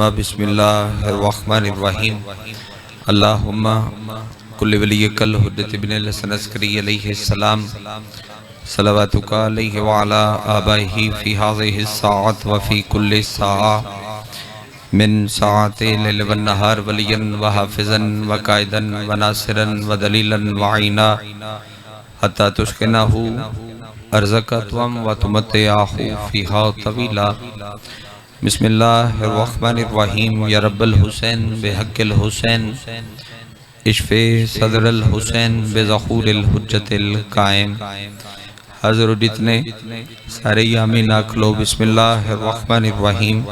ثم بسم اللہ الرحمن الرحیم اللہم کل ولیک الحجۃ ابن الحسن عسکری علیہ السلام صلواتک علیہ وعلا آبائہ فی ہذہ الساعۃ وفی کل ساعۃ من ساعات لیل والنہار ولیا وحافظا وقائدا وناصرا ودلیلا وعینا حتی تسکنہ ارزق توم وتمتعہ فیہا طویلا بسم اللہ الرحمن الرحیم یا رب الحسین بحق الحسین اشف صدر الحسین بظہور الحجت القائم حضر جتنے سارے یامین اکلو بسم اللہ الرحمن الرحیم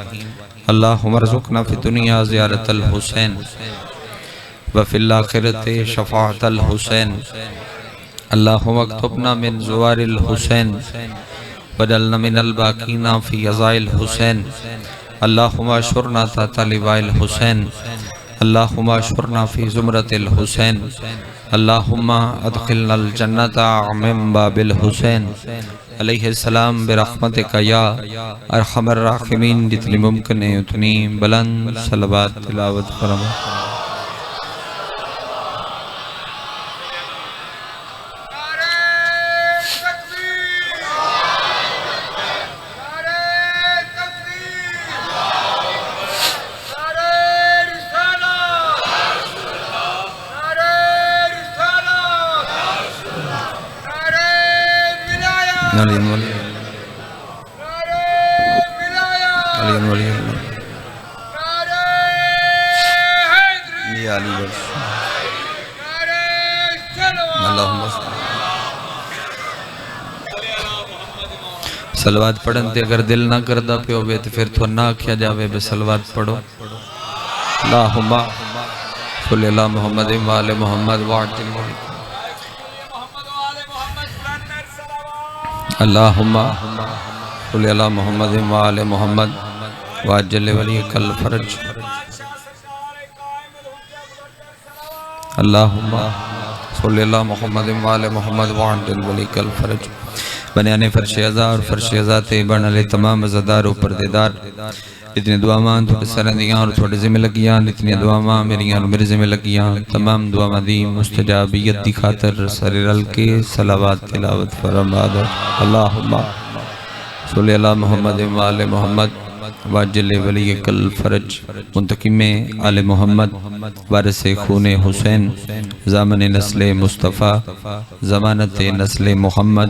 اللہم ارزقنا فی الدنیا زیارت الحسین وفی الآخرت شفاعت الحسین اللہم اکتبنا من زوار الحسین وجعلنا من الباقین فی عزاء الحسین اللہم اشرنا تحت لواء الحسین اللہم اشرنا فی زمرت الحسین اللہم ادخلنا الجنت من باب الحسین علیہ السلام برحمتک یا ارحم الراحمین جتنی ممکن ہے اتنی بلند صلوات تلاوت فرما سلوات پڑھن تے اگر دل نہ کردہ پہ ہوئے تو پھر تو نہ کیا جاوے بے سلوات پڑھو اللہم صلی اللہ محمد وآل محمد وعجل اللہم صلی اللہ محمد وآل محمد وعجل ولیک الفرج اللہم صلی اللہ محمد وآل محمد وعجل ولیک الفرج بنیانے فرش ازا اور فرش ازا تے بڑھن لے تمام ازادار و پردیدار اتنی دعاواں تھوڑے سرندیاں اور تھوڑے ذمہ لگیاں اتنی دعاواں میریاں اور میرے ذمہ لگیاں تمام دعاواں دی مستجابیت دی خاطر سر رل کے صلوات تلاوت فرما دو اللہم صلی اللہ محمد وآل محمد واجل ولیک الفرج منتقم آل محمد وارث خون حسین زامن نسل مصطفیٰ ضمانت نسل محمد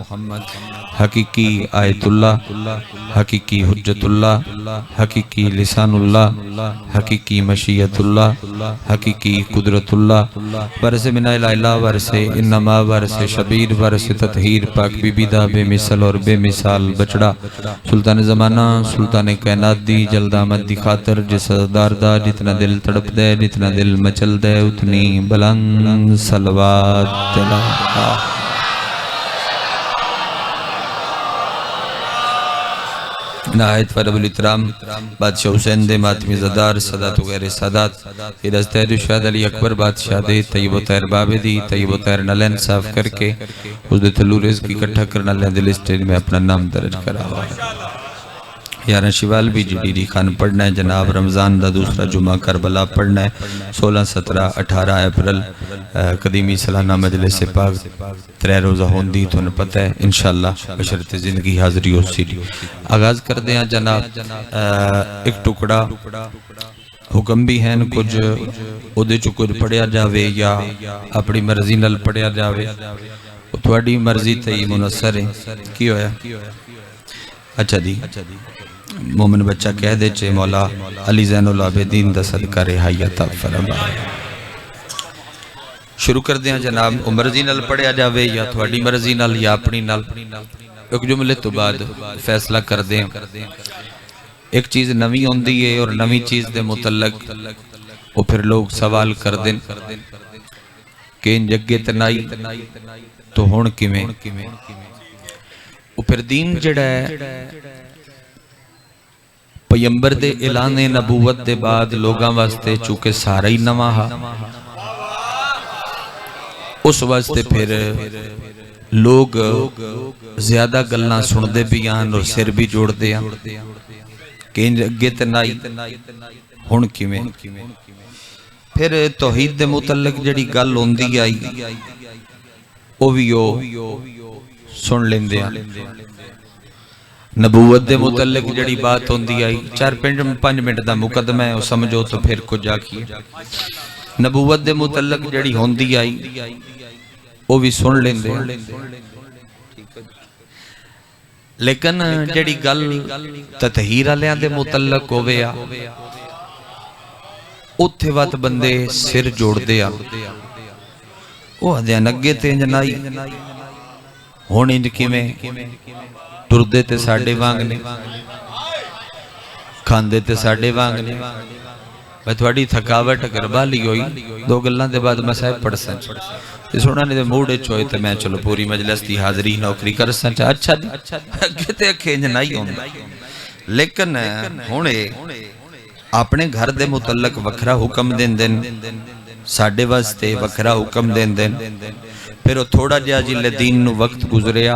حقیقی آیت اللہ حقیقی حجت اللہ حقیقی لسان اللہ حقیقی مشیت اللہ حقیقی قدرت اللہ وارث من الہ وارث انما وارث شبیر وارث تطہیر پاک بی بی دا بے مثل اور بے مثال بچڑا سلطان زمانہ سلطان کائنات دی جلد آمد دی خاطر جس دار دا جتنا دل تڑپ دے جتنا دل مچل دے اتنی بلند صلوات تلاوت نہایت فرب الاحترام بادشاہ حسین دے ماتمی زدار صدات و غیر سادات ادھست شہد علی اکبر بادشاہ دے طیب و طیر بابے دی طیب و طیر نلین صاف کر کے اس دے تلو رزق کی کٹھا کرنا لیں دل اسٹیج میں اپنا نام درج کرا ہوا ہے یارہ شوال بھی جی ڈی خان پڑھنا ہے جناب رمضان دا دوسرا جمعہ کربلا پڑھنا ہے 16 17 18 اپریل قدیمی سالانہ مجلس پاک 3 روزہ ہوندی تو انہیں پتہ ہے انشاءاللہ بشرط زندگی حاضری ہو سی آغاز کر دیں جناب ایک ٹکڑا حکم بھی ہیں کچھ ادھے چکر پڑھیا جاوے یا اپنی مرضی نل پڑھیا جاوے تھوڑی مرضی تے منصر ہے کی ہویا اچھا دی مومن بچہ کہہ دے چھے مولا علی زین العابدین دا صدقہ رہائی عطا فرما شروع کر دیا جناب مرضی نال پڑھیا جاوے یا تھوڑی مرضی نال یا اپنی نال ایک جملے تو بعد فیصلہ کر دیں ایک چیز نوی ہوندی ہے اور نوی چیز دے متعلق وہ پھر لوگ سوال کر دیں کہ ان جگہ تنائی تو ہون کیویں وہ پھر دین جڑا ہے پیمبر دے اعلان نبوت دے بعد لوگاں واسطے چونکہ سارا ہی نواں ہا اس واسطے پھر لوگ زیادہ گلنا سن دے بھی آن اور سر بھی جوڑ دے آن کہ ان اگے تنائی ہن کیویں پھر توحید دے متعلق جڑی گل ہوندی آئی او وی سن لیندے ہیں نبوت دے متعلق جڑی بات ہوندی آئی 4-5 منٹ دا مقدمہ ہے او سمجھو تو پھر کچھ آکھیے نبوت دے متعلق جڑی ہوندی آئی او بھی سن لیندے لیکن جڑی گل تطہیر والیاں دے متعلق ہووے آ اوتھے وقت بندے سر جوڑ دے آ او ہدیاں اگے تے انج نائی ہن انج کیویں ٹردے تے ساڈے وانگ نے کھاندے تے ساڈے وانگ نے میں تھوڑی تھکاوٹ اگر بالی ہوئی 2 گلاں دے بعد میں صاحب پڑھ سن تے سونا نے موڈ وچ ہوئے تے میں چلو پوری مجلس دی حاضری نوکری کر سن اچھا دی اگے تے اکھے انج نہیں ہوندا لیکن ہن اپنے گھر دے متعلق وکھرا حکم دیندے ساڈے واسطے وکھرا حکم دیندے پھر وہ تھوڑا جہا جلے دین نو وقت گزریا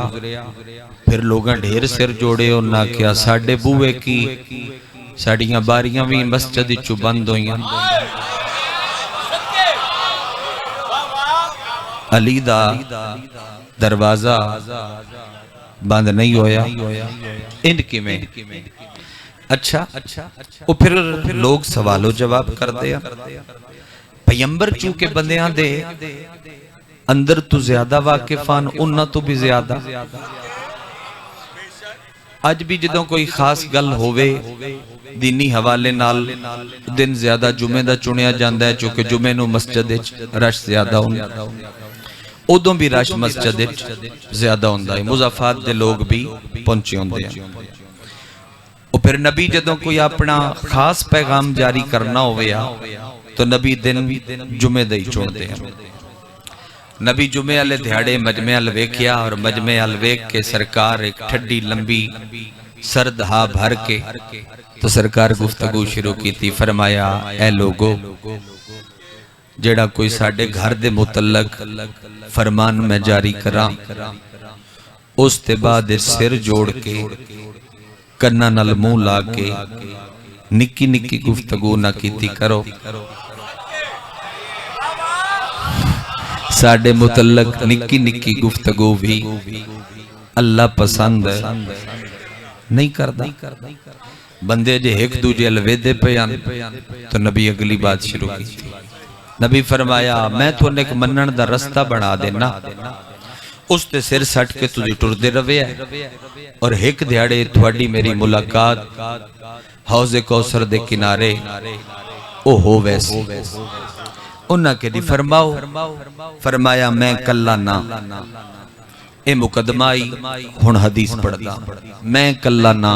پھر لوگاں ڈھیر سر جوڑے انہاں کیا ساڈے بوئے کی ساڑیاں باریاں بھی مسجد چو بند ہوئیاں علی دا دروازہ بند نہیں ہویا ان کی میں اچھا وہ پھر لوگ سوال و جواب کر دیا پیمبر چونکہ بندیاں دے اندر تو زیادہ واقفان انہاں تو بھی زیادہ آج بھی جدوں کوئی خاص گل ہووے دینی حوالے نال دن زیادہ جمعہ دا چنیا جاندہ ہے چونکہ جمعہ نو مسجد رش زیادہ ہوندہ ادوں بھی رش مسجد زیادہ ہوندہ ہے مضافات دے لوگ بھی پہنچے ہوندے ہیں اور پھر نبی جدوں کوئی اپنا خاص پیغام جاری کرنا ہویا تو نبی دن جمعہ دے چھوڑتے ہیں نبی جمعہ علیہ دھیاڑے مجمع الویکیا اور مجمع الویک کے سرکار ایک ٹھڈی لمبی سرد ہا بھر کے تو سرکار گفتگو شروع کی تھی فرمایا اے لوگو جڑا کوئی ساڑھے گھر دے متعلق فرمان میں جاری کرا اس تے بعد سر جوڑ کے کنہ نل منہ لا کے نکی نکی گفتگو نہ کیتی کرو ساڑھے متعلق نکی نکی گفتگو بھی اللہ پسند نہیں کردہ بندے جے ایک دوجے الویدے پیان تو نبی اگلی بات شروع کی نبی فرمایا میں تو انہیں ایک منن دا رستہ بنا دینا اس تے سر سٹ کے تجھے ٹر دے روے ہے اور ایک دیاڑے تھوڑی میری ملاقات حوض کوثر دے کنارے او ہو ویسی انہاں کے دی فرماؤ فرمایا میں کلہ نہ اے مقدمہ آئی ہن حدیث پڑھ دا میں کلہ نہ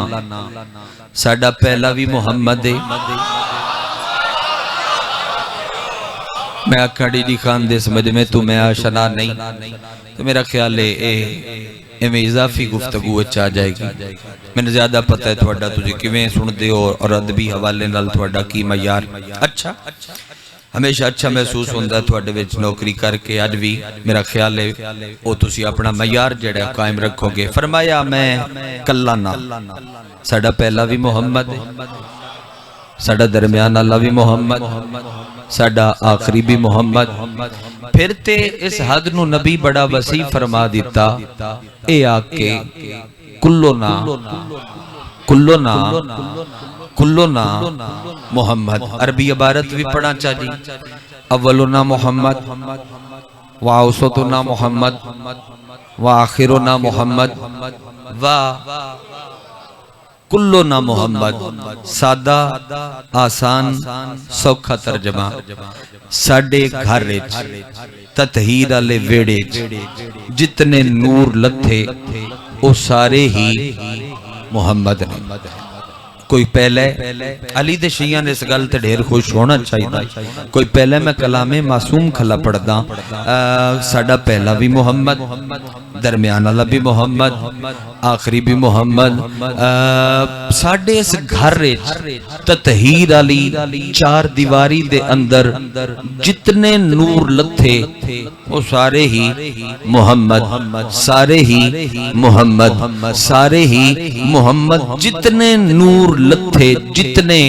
ساڑھا پہلا بھی محمد ہے میں اکھاڑی دی خان دے سمجھ میں تو میں آشنا نہیں تو میرا خیال ہے اے میں اضافی گفتگو اچھا جائے گی میں نے زیادہ پتہ ہے تھوڑا تجھے کیویں سن دے اور ادبی حوالے نال تھوڑا کی معیار اچھا ہمیشہ اچھا محسوس ہوندہ ہے تھوڑے وچ نوکری کر کے آج بھی میرا خیال ہے او تسی اپنا معیار جڑا قائم رکھو گے فرمایا میں کلہ نہ ساڑھا پہلا بھی محمد ساڑھا درمیان اللہ بھی محمد ساڑھا آخری بھی محمد پھر تے اس حد نو نبی بڑا وسیع فرما دیتا اے آکے کلونا محمد عربی عبارت بھی پڑھا چاہیے اولنا محمد واوسطنا محمد واخرنا محمد کلونا محمد سادہ آسان سوکھا ترجمہ ساڑھے گھر تطہیر علی ویڑے جتنے نور لتھے وہ سارے ہی محمد نے کوئی پہلے علی دے شیعہ نے اس گل تے ڈھیر خوش ہونا چاہیے کوئی پہلے میں کلام معصوم کھلا پڑھ دا ساڑھا پہلا بھی محمد درمیان والا بھی محمد آخری بھی محمد ساڑھے اس گھر تطہیر علی چار دیواری دے اندر جتنے نور لتھے وہ سارے ہی محمد سارے ہی محمد سارے ہی محمد جتنے نور لتھے لتھے جتنے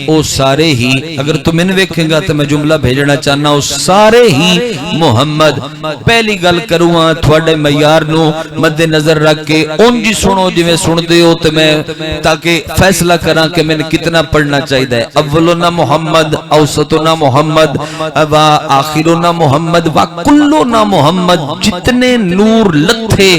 او سارے ہی، اگر تم ان ویکھیں گا تو میں جملہ بھیجنا چاہنا، او سارے ہی محمد۔ پہلی گل کروں تھوڑے معیار نو مد نظر رکھ کے اون جی سنو جی میں سن دے ہو تو میں تاکہ فیصلہ کراں کہ میں نے کتنا پڑھنا چاہیے ہے۔ اولنا محمد، اوسطنا محمد، و آخرنا محمد، و کلنا محمد، جتنے نور لتھے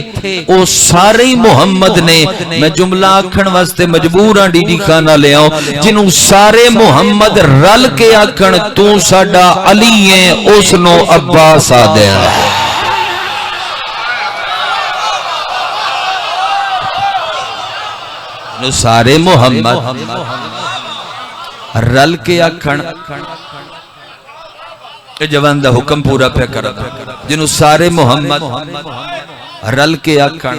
او سارے ہی محمد نے۔ میں جملہ آکھن واسطے مجبور ہاں ڈی ڈی خانہ لے آؤں، جنہوں سارے محمد رل کے آکھن تو ساڈا علی ہے، اس نو عباس آدھے ہیں۔ سارے محمد رل کے آکھن، جوان دا حکم پورا پہ کر دا، جنہوں سارے محمد رل کے آکھن۔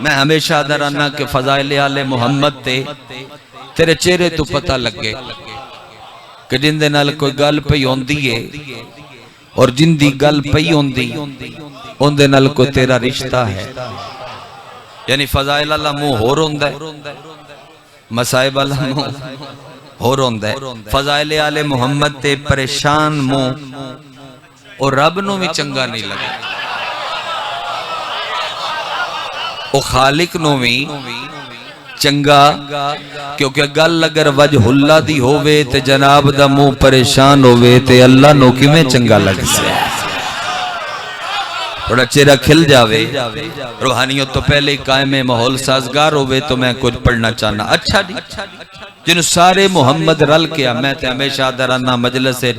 میں ہمیشہ درانا کہ فضائل آل محمد تے تیرے چہرے تو پتہ لگے کہ جن دے نال کوئی گل پئی ہوندی ہے اور جن دی گل پئی ہوندی ان دے نال کوئی تیرا رشتہ ہے۔ یعنی فضائل اللہ منہ ہو روندا ہے، مصائب اللہ منہ ہو روندا ہے۔ فضائل آل محمد تے پریشان منہ اور رب نو بھی چنگا نہیں لگا، او خالق نو بھی چنگا، کیونکہ گل اگر وجہ اللہ دی ہووے تے جناب دا منہ پریشان ہووے تے اللہ نو کی میں چنگا لگ سے تھوڑا چہرہ کھل جاوے، روحانیت تو پہلے ہی قائم ماحول سازگار ہوئے تو میں کچھ پڑھنا چاہنا۔ اچھا جی، جن سارے محمد رل کیا، میں تے ہمیشہ درانا مجلس سے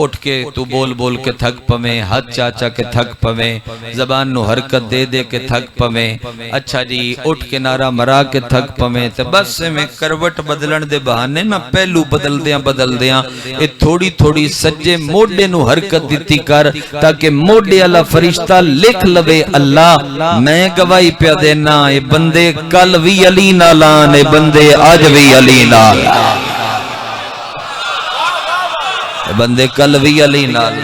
اٹھ کے تو بول بول کے تھک پویں، ہاتھ چاچا کے تھک پویں، زبان نو حرکت دے دے کے تھک پویں، اچھا جی اٹھ کے نعرہ مرا کے تھک پویں، تے بس سے میں کروٹ بدلن دے بہانے نہ پہلو بدل دیاں اے تھوڑی تھوڑی سجے موڈے نو حرکت دیتی کر، تاکہ موڈے اللہ فرشتہ لکھ لوے اللہ میں گواہی پیا دینا، اے بندے کل وی علی نالان، اے بندے آج وی علی نال، بندے کل بھی علی نال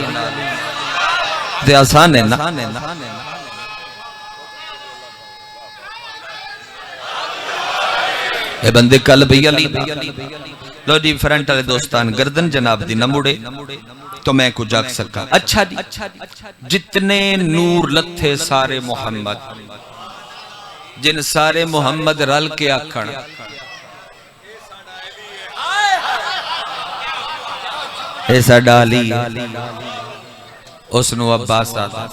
تے آسان ہے نا۔ اے بندے کل بھی علی نال۔ لو جی فرنٹ والے دوستان، گردن جناب دی نہ مڑے تو میں کچھ جاگ سکا۔ اچھا جی، جتنے نور لتھے سارے محمد، جن سارے محمد رل کے آکھن، اے ساڈا علی اس نو عباس آدھا۔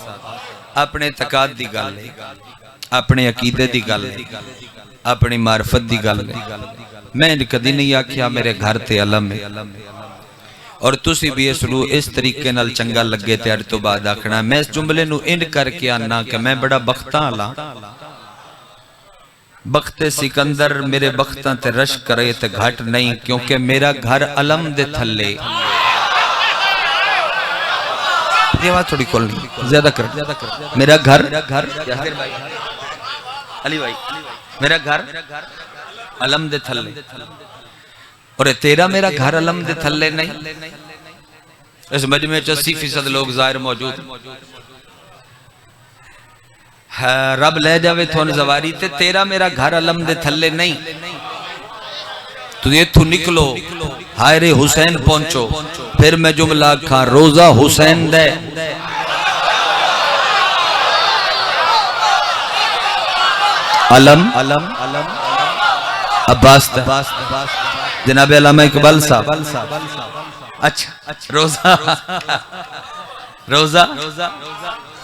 اپنے اعتقاد دی گل ہے، اپنے عقیدے دی گل ہے، اپنی معرفت دی گل ہے۔ میں کدی نہیں آکھیا میرے گھر تے علم ہے، اور تسی بھی اس طریقے نال چنگا لگے تے اج تو بعد آکھنا۔ میں اس جملے نو اینڈ کر کے آنا کہ میں بڑا بختاں ہاں، بخت سکندر میرے بختاں تے رش کرے تے گھٹ نہیں، کیونکہ میرا گھر علم دے تھلے۔ یہ بات تھوڑی کھول نہیں، زیادہ کر، میرا گھر علی بھائی، میرا گھر علم دے تھلے، اور تیرا میرا گھر علم دے تھلے نہیں۔ اس مجمع 80% لوگ ظاہر موجود، رب لے جاوے تھون زواری تے تیرا میرا گھر علم دے تھلے نہیں۔ تو یہ تو نکلو حائر حسین پہنچو، پھر میں جملہ کھا روزہ حسین دے، علم عباس دے، جناب علامہ اقبال صاحب۔ اچھا روزہ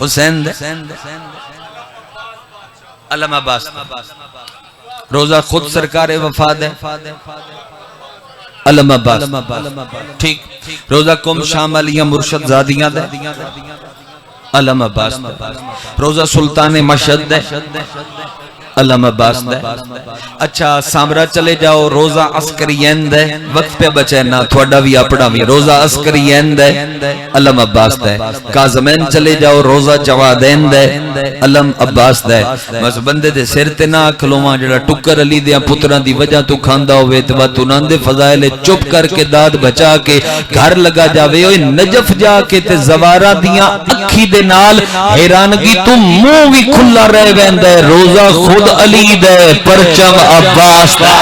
حسین دے، علم عباس دے، روزہ خود سرکار وفا دے، علم عباس ٹھیک، روزہ کم شاملیاں مرشد زادیاں دے، علم عباس دے، روزہ سلطان مشہد دے، علم عباس دے۔ اچھا سامرہ چلے جاؤ، روزہ عسکرین دے، وقت پہ بچے نا تھوڑا بھی اپنا بھی، روزہ عسکرین دے، علم عباس دے۔ کاظمین چلے جاؤ، روزہ جوادین دے، علم عباس دے۔ بس بندے دے سر تے نہ کھلواں، جڑا ٹکر علی دیاں پتراں دی وجہ تو کھاندا ہوئے تے بعد انہاں دے فضائل چپ کر کے داد بچا کے گھر لگا جاوے، اوے نجف جا کے تے زوارا دیاں اکھی دے نال حیرانگی تو منہ بھی کھلا رہ ویندا ہے، روزہ خود علی دے، پرچم عباس دا۔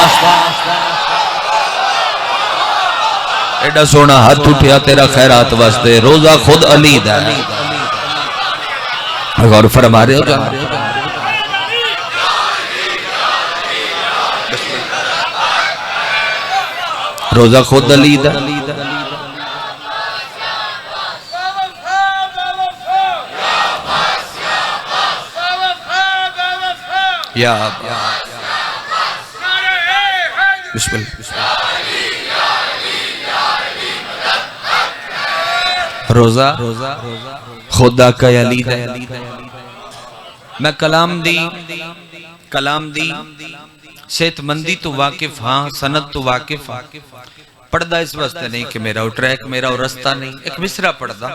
ایڈا سونا ہاتھ اٹھیا تیرا خیرات واسطے، روزہ خود علی دا ہے۔ غور فرما رہے ہو جانا، روزہ خود علی دا یا بسم اللہ روزہ خدا کا علی دا۔ میں کلام دی صحت مندی تو واقف ہاں، سند تو واقف ہاں، پڑھدا اس واسطے نہیں کہ میرا ٹریک میرا رستہ نہیں، ایک مصرع پڑھدا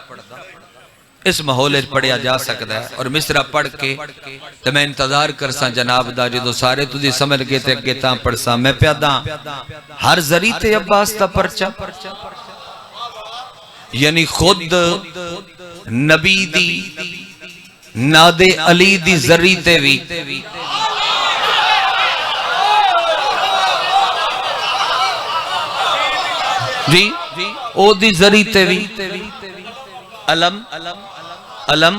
اس ماحول پڑھیا جا سکتا ہے، اور مصرع پڑھ کے تو میں انتظار کرساں جناب دا جدو سارے تجھے سمجھ گئے تے اگے تاں پڑھساں میں پیاداں ہر ذری تے عباس دا پرچہ، یعنی خود نبی دی ناد علی دی ذری تے وی جی او دی ذری تے وی علم علم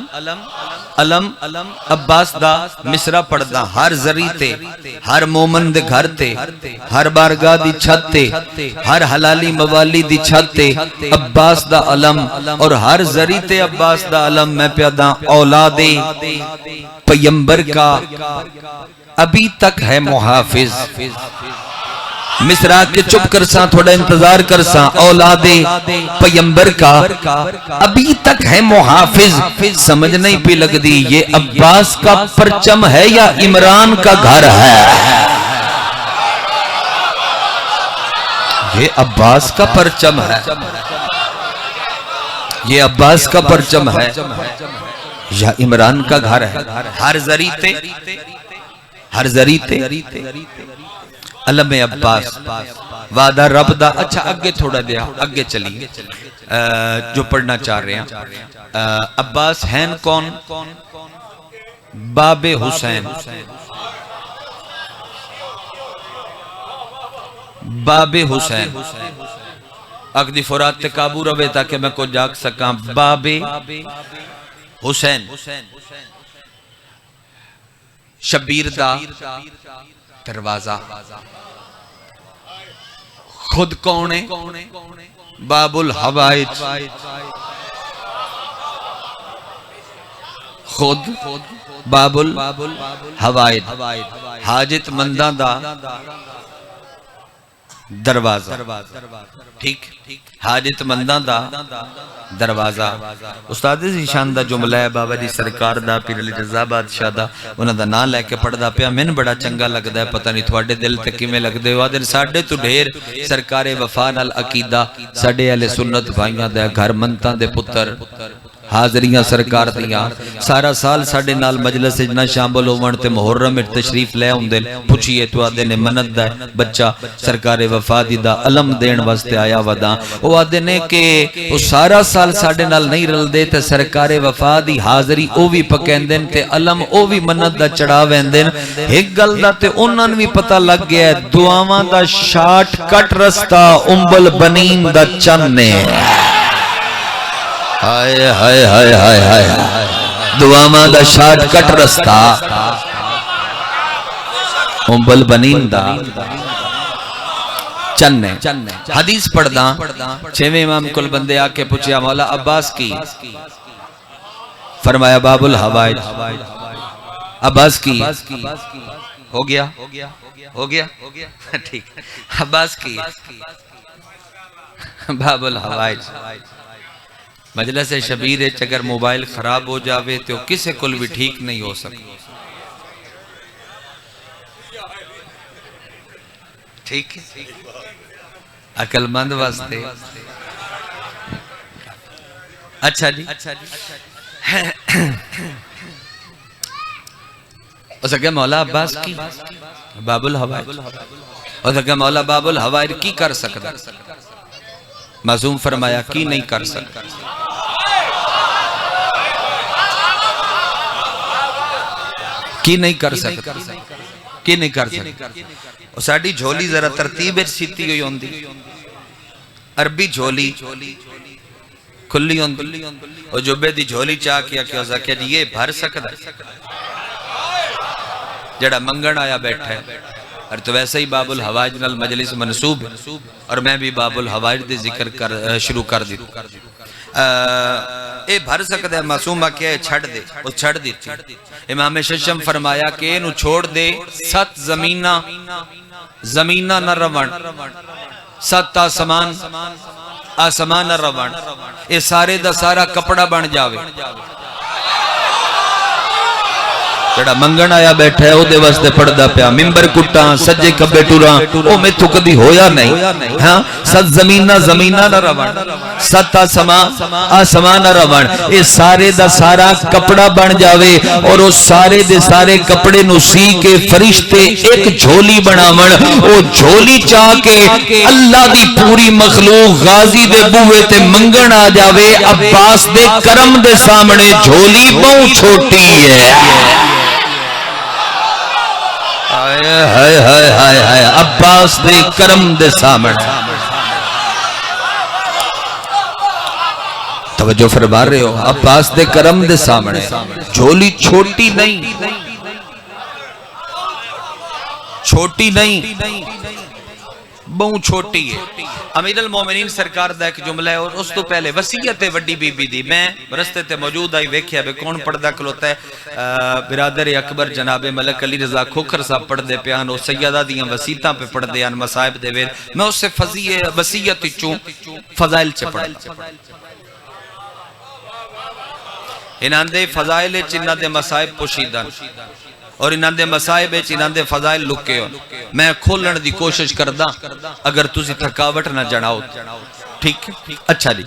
علم عباس دا مصرع پڑھدا ہر ذری تے، ہر مومن دے گھر تے، ہر بارگاہ دی چھت تے، ہر حلالی موالی دی چھت تے عباس دا علم، اور ہر ذری تے عباس دا علم میں پیدا اولاد پیمبر کا ابھی تک ہے محافظ۔ مصرع کے چپ کرساں تھوڑا انتظار کرساں، اولاد پیمبر کا ابھی تک ہے محافظ۔ سمجھ نہیں پی لگ دی یہ عباس کا پرچم ہے یا عمران کا گھر ہے؟ یہ عباس کا پرچم ہے، یہ عباس کا پرچم ہے یا عمران کا گھر ہے؟ ہر ذری تے، ہر ذری تے علم عباس وعدہ رب دا۔ اچھا اگے تھوڑا دیا اگے چلی جو پڑھنا چاہ رہے ہیں۔ عباس ہیں کون؟ باب حسین، باب حسین۔ اگدی فرات تے قابو روے تاکہ میں کو جاگ سکاں۔ باب حسین شبیر دا دروازہ، خود کون ہے؟ باب الحوائج، خود باب الحوائج، حاجت منداں دا دروازہ، ٹھیک، حاجت منداں دا دروازہ۔ استاد ذیشان دا جملہ ہے بابا جی سرکار دا، پیر علی رضا بادشاہ دا، انہاں دا نام لے کے پڑھدا پیا، میں بڑا چنگا لگدا ہے، پتہ نہیں تھوڑے دل تے کیویں لگدے ہو۔ دن ساڈے تو ڈھیر سرکار وفا نال عقیدہ، ساڈے اہل سنت بھائیاں دا گھر منتاں دے پتر حاضریاں سرکار دیاں، سارا سال ساڈے نال مجلس وچ نہ شامل ہون تے محرم وچ تشریف لے اوندے، پوچھیے تو آدے نے منت دا بچہ سرکار وفا دی دا علم دین واسطے آیا ودا، او آدے نے کہ او سارا سال ساڈے نال نہیں رلدے تے سرکار وفا دی حاضری او وی پکیندن تے علم او وی منت دا چڑھا ویندن۔ ایک گل دا تے انہاں نوں وی پتہ لگ گیا ہے، دعاواں دا شارٹ کٹ رستہ امبل بنین دا چن نے۔ ہائے ہائے ہائے ہائے ہائے، دعاواں دا شارٹ کٹ رستہ امبل بنین دا چنے۔ حدیث پڑھدا چھویں امام کل بندے آ کے پوچھیا مولا عباس کی؟ فرمایا باب الحوائج۔ عباس کی ہو گیا ہو گیا ٹھیک، عباس کی باب الحوائج۔ مجلس شبیر اگر موبائل خراب ہو جاوے تو کسے کل بھی ٹھیک نہیں ہو سکتا، ٹھیک ہے، عقل مند واسطے۔ اچھا جی، اس اگے مولا عباس کی باب الحوائج، اس اگے مولا باب الحوائج کی کر سکتا؟ معصوم فرمایا کی نہیں کر سکتا۔ کی نہیں کر سکتا، کی نہیں کر سکتا۔ اور ساڑھی جھولی ذرا ترتیب سیتی ہوئی ہوندی، عربی جھولی کھلی ہوندی او جبے دی جھولی چاہ کیا کیا کہ جی یہ بھر سکتا جڑا منگن آیا بیٹھا ہے اور تو ویسے ہی باب الحوائج نال مجلس منصوب اور میں بھی باب الحوائج دے ذکر شروع کر دی اے بھر سکتا ہے معصومہ کیا ہے چھڑ دے وہ چھڑ دی تھی امام ششم فرمایا کہ انہوں چھوڑ دے 7 زمینہ نہ روان 7 آسمان نہ روان اے سارے دا سارا کپڑا بن جاوے جڑا منگن آیا بیٹھا ہے او دے واسطے پڑھدا پیا ممبر کٹاں سجے کھبے ٹوراں او میتھوں کدی ہویا نہیں ہاں 7 زمینہ نہ روان 7 آسمان نہ روان اے سارے دا سارا کپڑا بن جاوے اور او سارے دے سارے کپڑے نو سی کے فرشتے ایک جھولی بناون او جھولی چاہ کے اللہ دی پوری مخلوق غازی دے بوئے تے منگن آ جاوے عباس دے کرم دے سامنے جھولی بہت چھوٹی ہے عباس دے کرم دے سامنے توجہ فرما رہے ہو عباس دے کرم دے سامنے جھولی چھوٹی نہیں بہت چھوٹی ہے امیر المومنین سرکار دا ایک جملہ ہے اور اس تو پہلے وصیت وڈی بی بی دی میں رستے تے موجود آئی ویکھیا بے کون پڑھدا کھلوتا ہے برادر اکبر جناب ملک علی رضا کھوکھر صاحب پڑھ دے پیان اور سیدہ دیاں وسیطاں پہ پڑھ دے ان مصائب دے ویر میں اس سے وصیت چوں فضائل چ پڑھ انہاں دے فضائل چ انہاں دے مصائب پوشیدہ اور انہاں دے مصائب چ انہاں دے فضائل لکے ہو میں کھولن دی کوشش کردا اگر تسی تھکاوٹ نہ جڑاؤ ٹھیک اچھا جی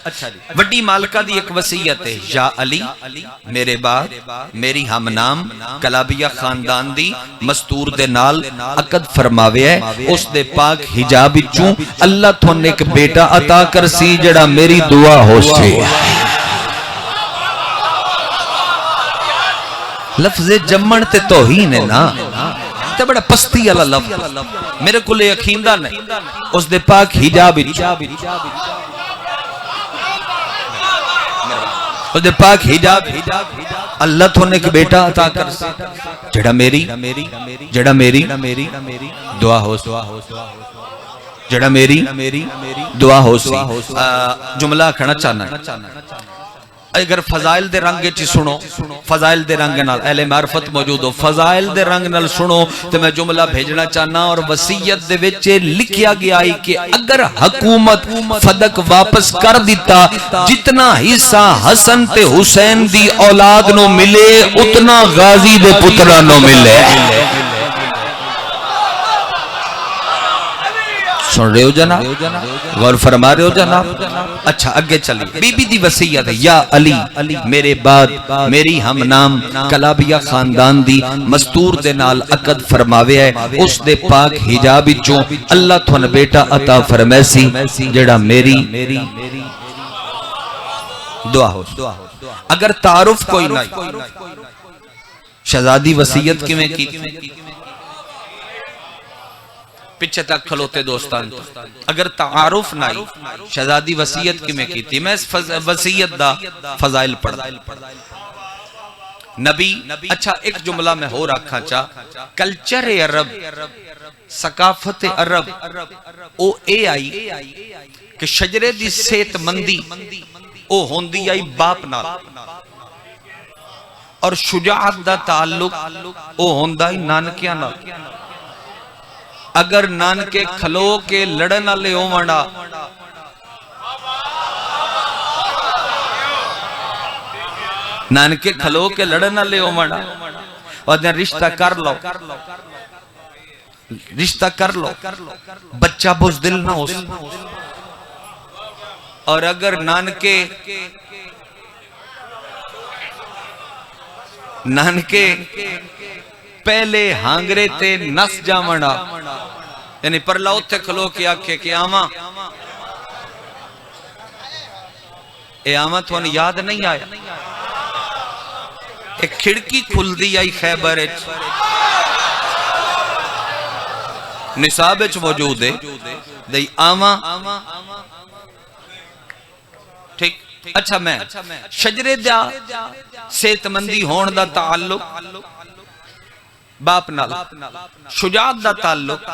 وڈی مالکہ دی ایک وصیت ہے یا علی میرے بعد میری ہم نام کلابیہ خاندان دی مستور دے نال عقد فرماوے ہے اس دے پاک حجاب چوں اللہ تھونے ایک بیٹا عطا کر سی جڑا میری دعا ہو سے لفظ جمن تے توہین ہے نا تے بڑا پستی والا لفظ میرے کو لے یقیندہ نہیں اس دے پاک حجاب اس دے پاک حجاب اللہ تو نے ایک بیٹا عطا کر جڑا میری دعا ہو جڑا میری دعا ہو سی جملہ کھڑا چاہنا اگر فضائل دے رنگ چی سنو فضائل دے رنگ نال اہل معرفت موجود ہو فضائل دے رنگ نال سنو تو میں جملہ بھیجنا چاہنا اور وصیت دے وچے لکھیا گیا ہے کہ اگر حکومت فدق واپس کر دیتا جتنا حصہ حسن تے حسین دی اولاد نو ملے اتنا غازی دے پترہ نو ملے سن رہے ہو جناب غور فرما رہے ہو جناب اچھا اگے چلی بی بی دی وصیت ہے یا علی میرے بعد میری ہم نام کلابیہ خاندان دی مستور دے نال عقد فرماوے ہے اس دے پاک حجاب چوں اللہ تھون بیٹا عطا فرمیسی جڑا میری دعا ہو اگر تعارف کوئی نہیں شہزادی وصیت کی میں کی پچھے تک کھلوتے دوستان اگر تعارف نہیں شہزادی وصیت کی میں کی تھی میں وصیت دا فضائل پڑھ نبی اچھا ایک جملہ میں ہو رکھا چاہ کلچر عرب ثقافت عرب او اے آئی کہ شجرے دی صحت مندی او ہوندی آئی باپ نال اور شجاعت دا تعلق او ہوندائی نانکیاں نال اگر نانکے کھلو کے لڑن لے اومڑا نانکے کھلو کے لڑن لے اومڑا اور دن رشتہ کر لو بچہ بزدل نہ ہو اور اگر نانکے پہلے ہانگرے تے نس جامڑا یعنی پر لاؤ تے کھلو کے آکھے کہ آماں اے آماں تو انہیں یاد نہیں آیا ایک کھڑکی کھل دی آئی خیبر اچ نصاب اچ موجود ہے دی آماں ٹھیک اچھا میں شجرے دا صحت مندی ہون دا تعلق باپ نال، شجاعت دا تعلق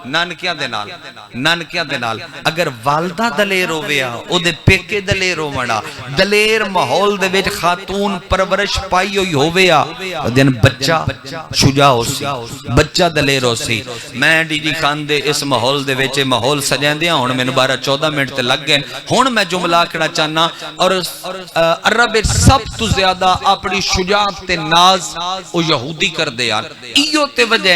نانکیاں دے نال اگر والدہ دلیر ہویا او دے پیکے دلیر ہونا دلیر ماحول دے وچ خاتون پرورش پائی ہوئی ہویا دن بچہ شجاع ہو سی بچہ دلیر ہو سی میں ڈی جی خان دے اس ماحول دے وچ ماحول سجین دیا ہن مینوں 12-14 منٹ تے لگ گئے ہن میں جملہ کہنا چاہنا اور عرب سب تو زیادہ اپنی شجاعت تے ناز او یہودی کر دے یار ایو تے وجہ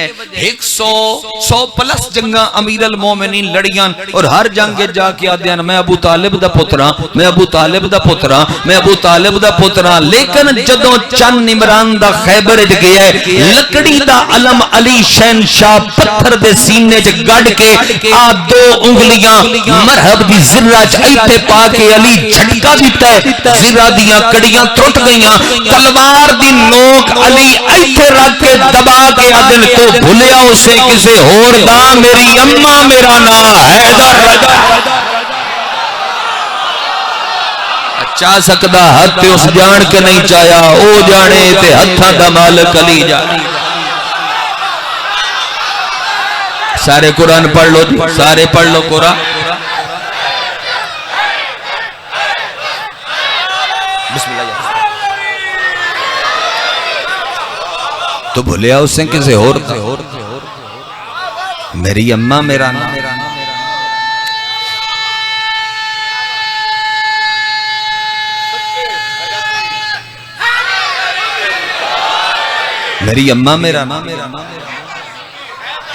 100 پلس جنگاں امیر المومنین لڑیاں اور ہر جنگ جا کے آدیاں میں ابو طالب دا پتراں میں ابو طالب دا پتراں میں ابو طالب دا پتراں لیکن جدوں چند عمران دا خیبر وچ گیا ہے لکڑی دا علم علی شہنشاہ پتھر دے سینے وچ گڈ کے آ 2 انگلیاں مرحب دی زرہ چ ایتھے پا کے علی جھٹکا دتا ہے زرہ دیاں کڑیاں ٹوٹ گئیاں تلوار دی نوک علی ایتھے رکھ کے دبا کے عدل تو بھولیا اسے کسے اور دا میری اماں میرا نام حیدر چاہ سکدا ہاتھ تے اس جان کے نہیں چاہیا او جانے تے ہتھاں دا مالک علی جانے سارے قرآن پڑھ لو سارے پڑھ لو قرآن بسم اللہ تو بھولیا اس سے کسے اور میری اماں میرا نام میری اماں میرا نام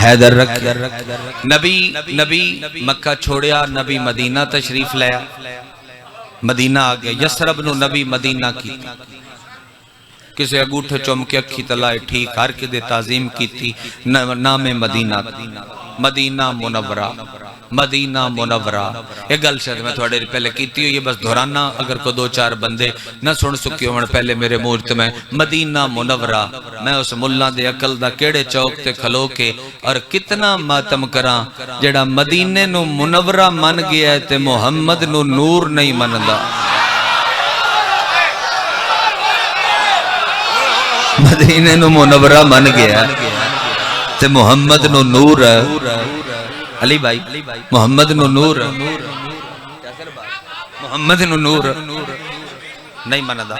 حیدر رکھ نبی مکہ چھوڑیا نبی مدینہ تشریف لیا مدینہ آگیا یسرب نو نبی مدینہ کی کسے اگوٹھے چوم کے اکھی تلائے ٹھیک ہر کے دے تعظیم کی تھی نام مدینہ منورہ ایک گل شاید میں تھوڑے پہلے کیتی ہو یہ بس دھورانا اگر کو 2-4 بندے نہ سن سکی ہوں پہلے میرے مورت میں مدینہ منورہ میں اس ملہ دے عقل دا کیڑے چوک تے کھلو کے اور کتنا ماتم کراں جڑا مدینہ نو منورہ من گیا ہے تے محمد نو نور نہیں مندا مدینہ نو منورہ من گیا تے محمد نو نور علی بھائی محمد نو نور محمد نو نور نہیں مندا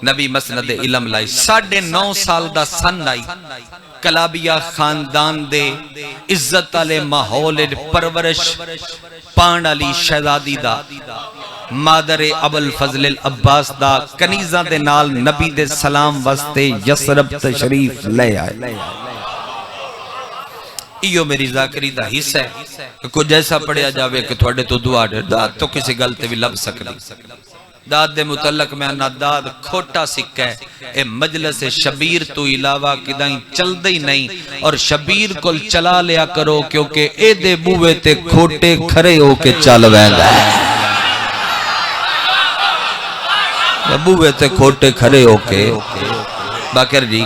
نبی مسند علم لائی 9.5 سال دا سن آئی کلابیہ خاندان دے عزت علی ماحول پرورش پان علی شہزادی دا مادر ابو الفضل العباس دا کنیزہ دے نال نبی دے سلام واسطے یسرب تشریف لے آئے ایو میری ذاکری دا حصہ ہے کوئی جیسا پڑھیا جاوے کہ تھوڑے تو دعا دے داد تو کسی گلتے بھی لب سکتی داد دے متعلق میں آنا داد کھوٹا سکھا ہے اے مجلس شبیر تو علاوہ کدائیں چل دے نہیں اور شبیر کل چلا لیا کرو کیونکہ اے دے بوے تے کھوٹے کھرے ہو کے چل ویندا ہے بوے تے کھوٹے کھرے ہو کے باکر جی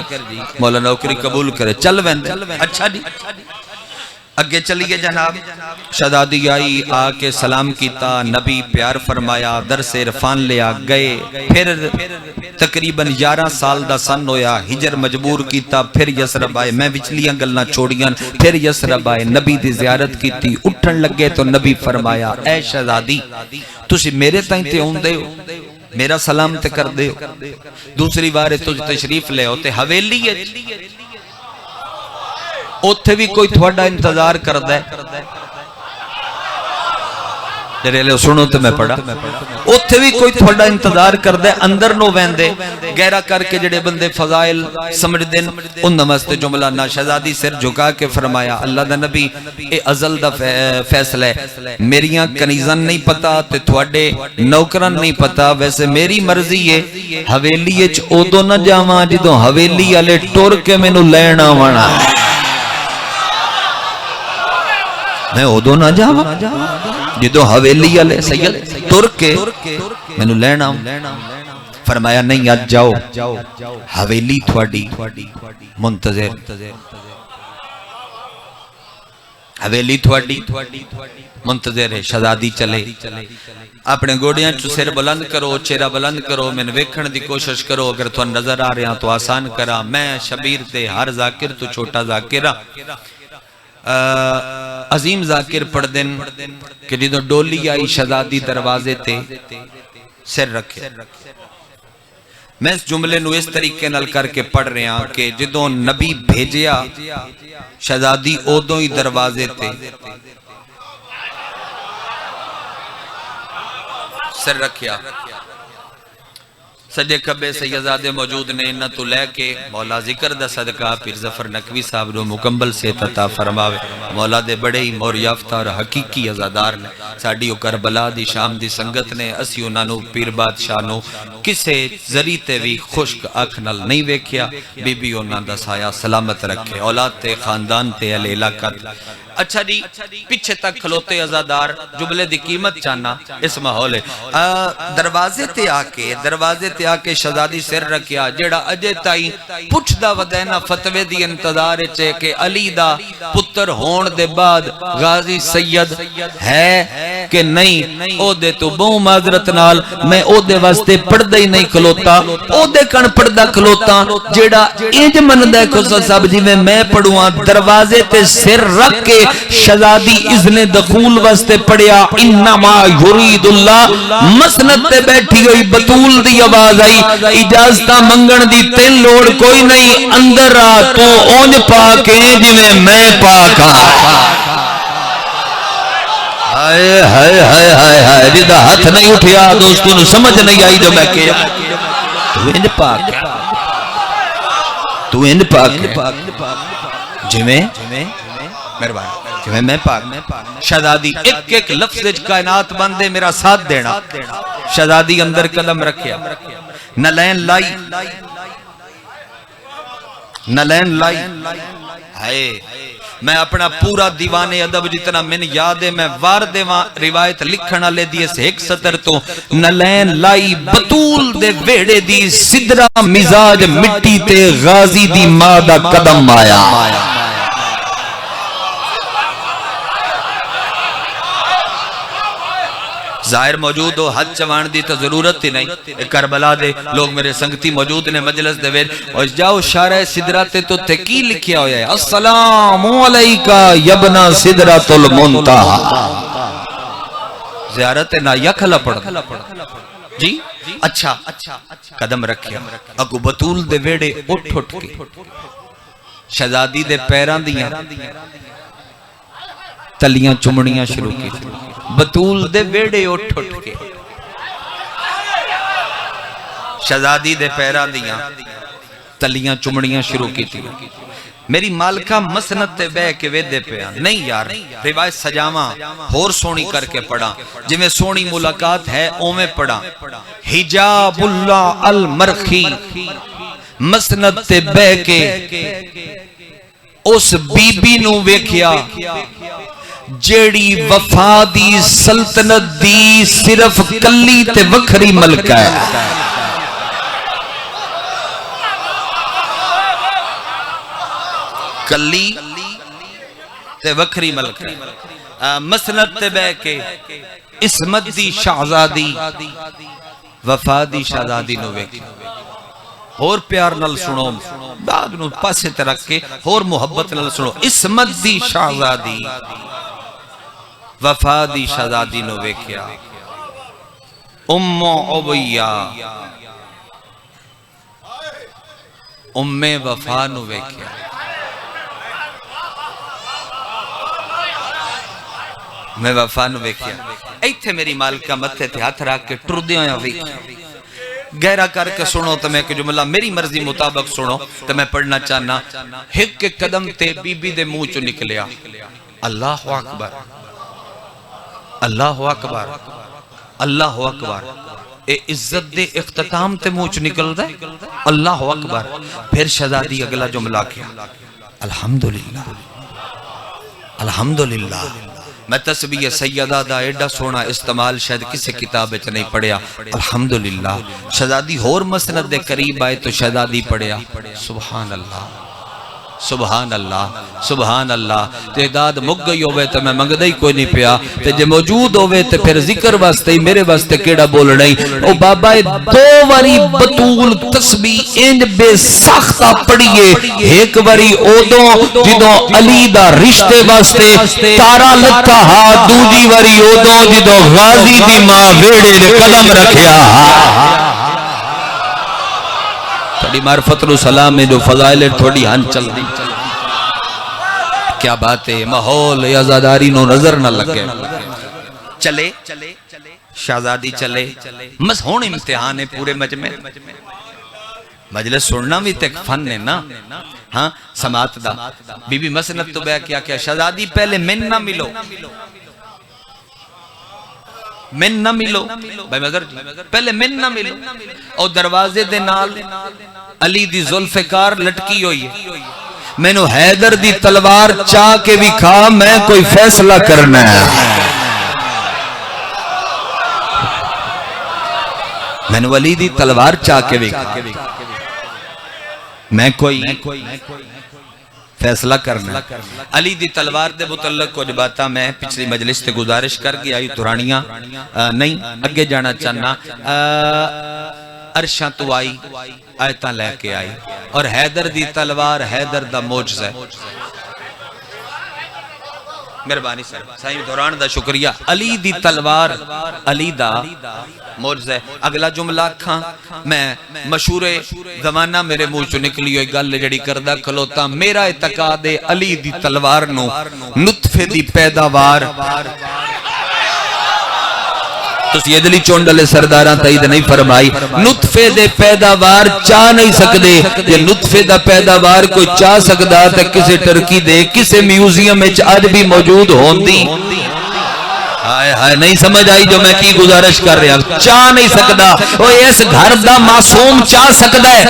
مولا نوکری قبول کرے چل ویندے اچھا جی اگے چلیے جناب شہزادی آئی آ کے سلام کیتا نبی پیار فرمایا درس عرفان لیا گئے پھر تقریباً 11 سال دا سن ہویا ہجر مجبور کیتا پھر یسرب آئے میں وچلیاں گلنا چھوڑیاں پھر یسرب آئے نبی دی زیارت کیتی اٹھن لگے تو نبی فرمایا اے شہزادی تسی میرے تائیں تے ہوندے ہو میرا سلام تے کر دے دوسری بارے تجھ تشریف لے ہوتے حویلی ہے اوتھے بھی کوئی تھوڑا انتظار کر دے جرے لے سنو تے میں پڑھا اوتھے بھی کوئی تھوڑا انتظار کر دے اندر نو ویندے گہرا کر کے جڑے بندے فضائل سمجھ دین ان نمستے جملہ نا شہزادی سر جھکا کے فرمایا اللہ دا نبی اے ازل دا فیصلہ ہے میریاں کنیزان نہیں پتا تے تھوڑے نوکران نہیں پتا ویسے میری مرضی ہے حویلی اچ اودو نہ جاواں جدوں حویلی والے ٹر کے مینوں لینا وانا میں اودو نہ جاواں جدو حویلی والے سید ٹر کے مینوں لینا فرمایا نہیں آج جاؤ حویلی تھوڑی منتظر حویلی تھوڑی منتظر ہے، شہزادی چلے اپنے گوڑیاں چو سر بلند کرو، چہرہ بلند کرو، میں ویکھن دی کوشش کرو، اگر تو نظر آ رہے ہیں تو آسان کرا، میں شبیر تے ہر ذاکر تو چھوٹا ذاکرہ عظیم ذاکر پڑھ دن کہ جدو ڈولی آئی شہزادی دروازے تے سر رکھے۔ میں اس جملے نو اس طریقے نال کر کے پڑھ رہے ہیں کہ جدو نبی بھیجیا شہزادی اودوں ہی دروازے تے سر رکھیا، سجے کبے سیدزادے موجود نے، انہ تو لے کے مولا ذکر دا صدقہ پیر ظفر نقوی صاحب نو مکمل سے عطا فرماوے۔ مولا دے بڑے ہی مور یافتہ اور حقیقی عزادار نے، ساڑی او کربلا دی شام دی سنگت نے، اسی انہاں نو پیر بادشاہ نو کسے ذریعے بھی خشک اکھ نال نہیں ویکھیا، بی بی انہاں دا سایہ سلامت رکھے، اولاد تے خاندان تے اہل علاقہ۔ اچھا جی پیچھے تک کھلوتے عزادار جملے دی قیمت چانا اس ماحول ہے۔ دروازے تے آکے شہزادی سر رکھیا، جیڑا اجے تائی پچھ دا ودینا فتوے دی انتظار چے کہ علی دا پتر ہون دے بعد غازی سید ہے کہ نہیں، او دے تو بہو معذرت نال میں او دے واسطے پردہ ہی نہیں کھلوتا، او دے کن پردہ کھلوتا جیڑا انج من دے خصوص صاحب جی میں پڑھواں دروازے تے سر رکھ کے شہزادی اذن دخول واسطے پڑھیا، انما یرید اللہ، مسند تے بیٹھی ہوئی بطول دی آواز آئی، اجازتہ منگن دی تین لوڑ کوئی نہیں، اندر آ تو اونج پاکیں جویں میں پاکاں۔ ہائے ہائے ہائے ہائے ہائے، جدہ ہاتھ نہیں اٹھیا دوستوں نے سمجھ نہیں آئی جو میں کہا تو انج پاک ہے، تو انج پاک ہے جویں مہربان جویں میں پاک۔ شہزادی ایک ایک لفظ کائنات بندے میرا ساتھ دینا۔ شہزادی اندر قدم رکھیا، نلین لائی ہائے، میں اپنا پورا دیوان ادب جتنا من یاد ہے میں وار دیواں روایت لکھنا لے دیئے سے ایک سطر تو، نلین لائی بطول دے ویڑے دی صدرہ مزاج مٹی تے غازی دی مادہ قدم آیا۔ ظاہر موجود ہو، حد چوان دی تو ضرورت ہی نہیں، کربلا دے لوگ میرے سنگتی موجود نے مجلس دے وید، اور جاؤ شارع صدرات تو تکی لکھیا ہویا ہے، السلام علیکہ یبنا صدرات المنتہا، زیارت نایا کھلا پڑھ جی اچھا قدم رکھیا، اگو بطول دے ویڑے اٹھ کے شہزادی دے پیران دیاں تلیاں چمڑیاں شروع کی، بطول دے ویڑے اٹھ کے شہزادی دے پیران دیاں تلیاں چمڑیاں شروع کی تھی۔ میری مالکہ مسند تے بے کے ویدے پہ نہیں یار، روایت سجاواں ہور سونی کر کے پڑھا، جی میں سونی ملاقات ہے اومیں پڑھا، حجاب اللہ المرخی مسند تے بے کے اس بی بی نو ویکھیا جیڑی وفا دی سلطنت دی صرف کلی تے وکھری ملکہ ہے، کلی تے وکھری ملکہ ہے، مسند تے بے کے اسمت دی شہزادی وفا دی شہزادی نو ویکھیا، اور پیار نل سنو، بعد نو پاسے ترک کے اور محبت نل سنو، اسمت دی شہزادی وفا دی شہزادی نو ویکھیا، ام عبیہ ام وفا نو ویکھیا، میں وفا نو ویکھیا، ایتھے میری مالکہ متھے تھے ہاتھ رکھ کے ٹردیاں یا ویکھیا، گہرا کر کے سنو تو میں کہ جملہ میری مرضی مطابق سنو تو میں پڑھنا چاہنا، ہک کے قدم تے بی بی دے منہ چو نکلیا، اللہ اکبر اللہ اکبر اللہ اکبر، اے عزت دے اختتام تے منہ چو نکل دے اللہ اکبر۔ پھر شہزادی اگلا جملہ کیا، الحمدللہ الحمدللہ۔ میں تسبیح سیدہ دا ایڈا سونا استعمال شاید کسی کتاب وچ نہیں پڑھیا، الحمدللہ۔ شہزادی ہور مسند دے قریب آئے تو شہزادی پڑھیا، سبحان اللہ سبحان اللہ سبحان اللہ تعداد مک گئی ہوئے تو میں منگدہ ہی کوئی نہیں پیا تے جے موجود ہوئے تے پھر ذکر واسطے ہی میرے واسطے کیڑا بولنا ہی او بابا دو واری بطول تسبیح انج بے ساختہ پڑھئے ایک واری اودوں جدوں علی دا رشتے واسطے تارا لتا ہا دوجی واری اودوں جدوں غازی دی ماں ویڑے دے قدم رکھیا تھوڑی معرفت و سلام میں جو فضائل تھوڑی ہن چل دی کیا بات ہے ماحول عزاداری نو نظر نہ لگے چلے شہزادی چلے ہون امتحان ہے پورے مجمع مجلس سننا بھی تک فن ہے نا ہاں سماعت دا بی بی مسند تو بے کیا شہزادی پہلے من نہ ملو من نہ ملو بھائی مگر پہلے من نہ ملو اور دروازے دے نال علی دی ذوالفقار لٹکی ہوئی ہے میں نو حیدر دی تلوار چاہ کے بھی کھا میں کوئی فیصلہ کرنا ہے میں نو علی دی تلوار چاہ کے بھی کھا میں کوئی فیصلہ کرنا علی دی تلوار دے متعلق کو جباتا میں پچھلی مجلس تے گزارش کر گیا یہ دورانیاں نہیں اگے جانا چاہنا عرشاں تو آئی آیتاں لے کے آئی اور حیدر دی تلوار حیدر دا موجزہ مہربانی سائیں دوران دا شکریہ علی دی تلوار علی دا موجزہ اگلا جملہ کھاں میں مشہور زمانہ میرے منہ چو نکلی ہوئی گل جڑی کردہ کھلوتا میرا اعتقاد علی دی تلوار نو نطفے دی پیداوار تو سیدلی چونڈلے سرداراں تائید نہیں فرمائی نطفے دے پیداوار چاہ نہیں سکدے یہ نطفے دا پیداوار کوئی چاہ سکدا تے کسے ٹرکی دے کسے میوزیم میں آج بھی موجود ہوندی ہائے ہائے نہیں سمجھ آئی جو میں کی گزارش کر رہا ہوں چاہ نہیں سکدا وہ اس گھر دا معصوم چاہ سکدا ہے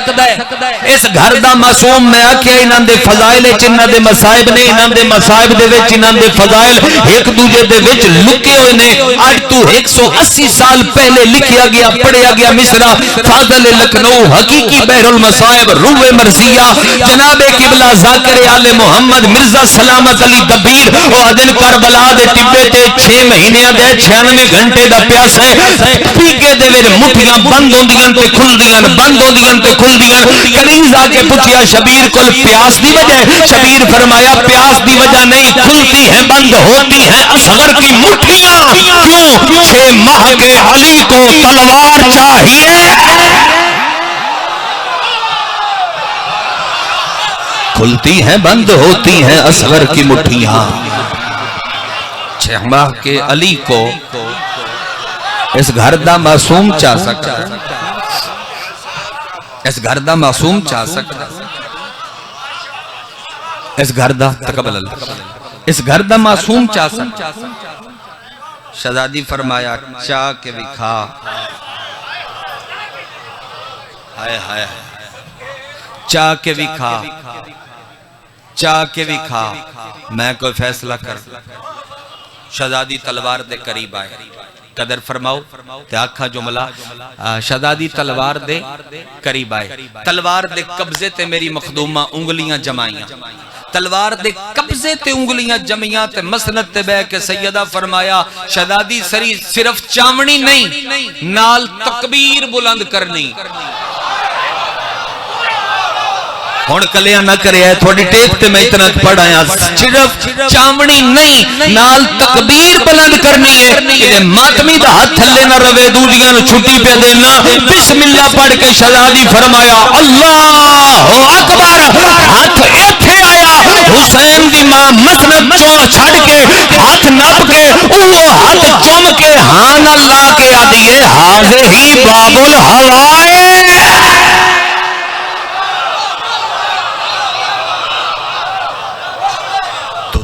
اس گھر دا معصوم میں آکیا انہاں دے فضائل انہاں دے مصائب نے انہاں دے مصائب دے وچ انہاں دے فضائل ایک دوجے دے وچ لکے ہوئے نے آج تو 180 سال پہلے لکھیا گیا پڑھیا گیا مصرع فاضل لکھنؤ حقیقی بحر المصائب روح مرثیہ جناب قبلہ ذاکر آل محمد مرزا سلامت علی دبیر وہ عدن کربلا دے ٹبے تے 6 مہینیاں دے 96 گھنٹے دا پیاس ہے پیکے دے ویرے مٹھیاں بند ہوندیاں تے کھل دیاں بند ہوندیاں تے کھل دیاں کلیز آکے پوچھیا شبیر کل پیاس دی وجہ ہے شبیر فرمایا پیاس دی وجہ نہیں کھلتی ہیں بند ہوتی ہیں اصغر کی مٹھیاں کیوں 6 ماہ کے علی کو تلوار چاہیے کھلتی ہیں بند ہوتی ہیں اصغر کی مٹھیاں 6 ماہ کے علی کو اس گھر دا معصوم چاہ سکتا اس گھر دا معصوم چاہ سکتا اس گھر دا تقبل اللہ اس گھر دا معصوم چاہ سکتا شہزادی فرمایا چاہ کے بھی کھا ہائے ہائے چاہ کے بھی کھا چاہ کے بھی کھا میں کوئی فیصلہ کر شہزادی تلوار دے قریب آئے قدر فرماؤ تے آکھا جملہ شہزادی تلوار دے قریب آئے تلوار دے قبضے تے میری مخدومہ انگلیاں جمائیاں تلوار دے قبضے تے انگلیاں جمعیاں تے مسند تے بے کے سیدہ فرمایا شہزادی سری صرف چامنی نہیں نال تکبیر بلند کرنی ہون کلیاں نہ کرے ہے تھوڑی ٹیپ تے میں اتنا پڑھ آیا صرف چامنی نہیں نال تکبیر بلند کرنی ہے کہ ماتمی دا ہاتھ تھلے نہ روے دوجیاں نو چھٹی پہ دینا بسم اللہ پڑھ کے شہزادی فرمایا اللہ اکبر ہاتھ ایتھے آیا حسین دی ماں مسند چوں چھڑ کے ہاتھ نپ کے وہ ہاتھ چوم کے ہاں اللہ کے آدھیے حاضر ہی باب الحوائے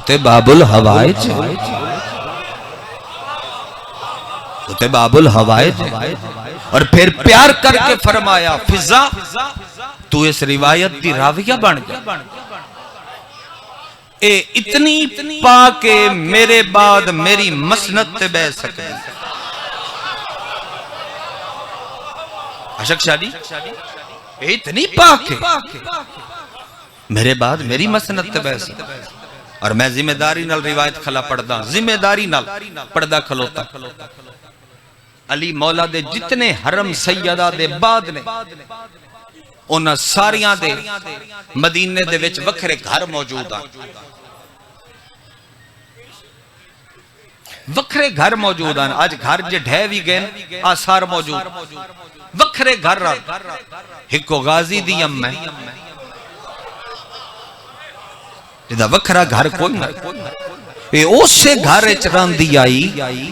تے باب الحوائے تے باب الحوائے اور پھر پیار کر کے فرمایا فضا تو اس روایت دی راویہ بن گیا اے اتنی پاکے میرے بعد میری مسند تے بہ سکے عاشق شادی اے اتنی پاکے میرے بعد میری مسنت تے بحث اور میں ذمہ داری نال روایت کھلا پڑھدا ذمہ داری نال پڑھدا کھلوتا علی مولا دے جتنے حرم سیدہ دے بعد نے انہاں ساریاں دے مدینے دے وچ وکھرے گھر موجود ہیں وکھرے گھر موجود ہیں آج گھر جے ڈھے بھی گئے آثار موجود وکھرے گھر ہکو غازی دی ام میں جدہ وکھرا گھر کوئی نہ اے اس سے گھر اچ راندی آئی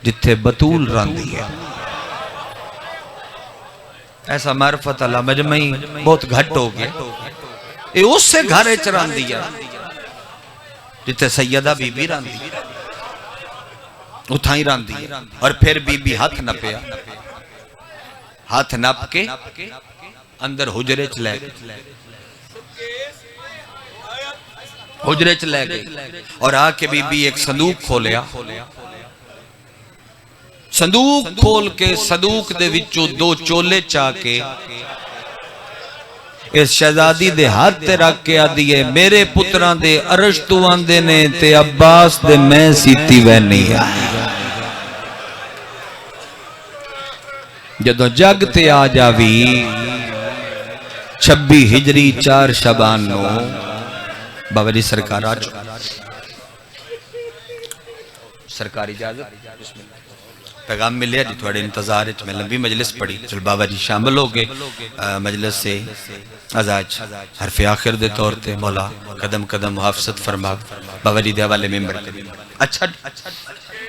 جتھے بطول راندی ہے ایسا معرفت اللہ مجمعی بہت گھٹ ہو گیا اے اس سے گھر اچ راندی ہے جتھے سیدہ بی بی راندی ہے اتھائی راندی ہے اور پھر بی بی ہاتھ نہ پیا ہاتھ نپ کے اندر حجرے چلے گئے حجرے چلے گئے اور آ کے بی بی ایک صندوق کھولیا صندوق کھول کے صندوق دے وچوں دو چولے چاہ کے اس شہزادی دے ہاتھ تے رکھ کے آدھیے میرے پتران دے عرش تو آندے نے تے عباس دے میں سیتی وے نہیں آئی جدو جگ تے آ جاوی 26 ہجری 4 شبان نو بابا جی سرکار آ چکا سرکاری اجازت پیغام ملیا جی تھوڑے انتظار ہے میں لمبی مجلس پڑھی چل بابا جی شامل ہو گئے مجلس سے ازاج حرف آخر دے طور تے مولا قدم قدم محافظت فرما بابا جی دے حوالے ممبر تے اچھا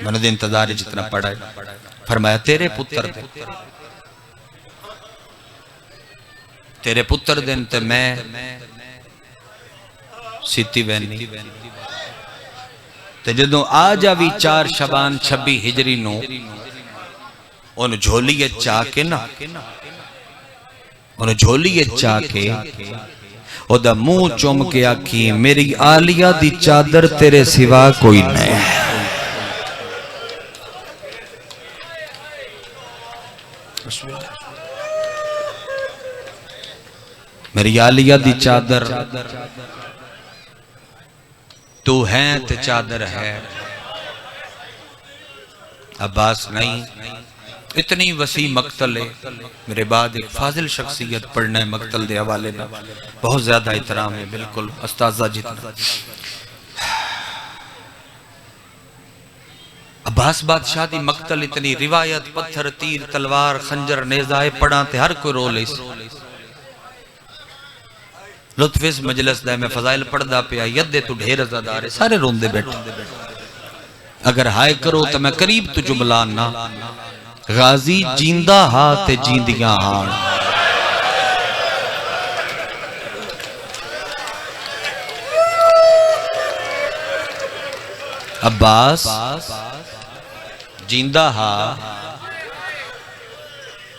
میں نے دے انتظار ہے جتنا پڑھا ہے فرمایا تیرے پتر دن تے میں سیتی وینی تے جدوں آ جاوی 4 شبان 26 ہجری نو ان جھولیے چاہ کے نا ان جھولیے چاہ کے او دا منہ چوم کے آکھی میری آلیہ دی چادر تیرے سوا کوئی نہیں میری آلیہ دی چادر تو ہے تے چادر ہے عباس نہیں اتنی وسیع مقتل ہے میرے بعد ایک فاضل شخصیت پڑھنا ہے مقتل دے حوالے میں بہت زیادہ احترام ہے بالکل استاذہ جتنا عباس بادشاہ دی مقتل اتنی روایت پتھر تیر تلوار خنجر نیزائے پڑھاتے ہر کوئی رول اس لطف اس مجلس دے میں فضائل پڑھ دا پیا ید تو ڈھیر ازادارے سارے روندے بیٹھے اگر ہائے کرو تو میں قریب تو جملان نا غازی جیندہ ہاتھ جیندیاں ہاں عباس جیندہ ہاں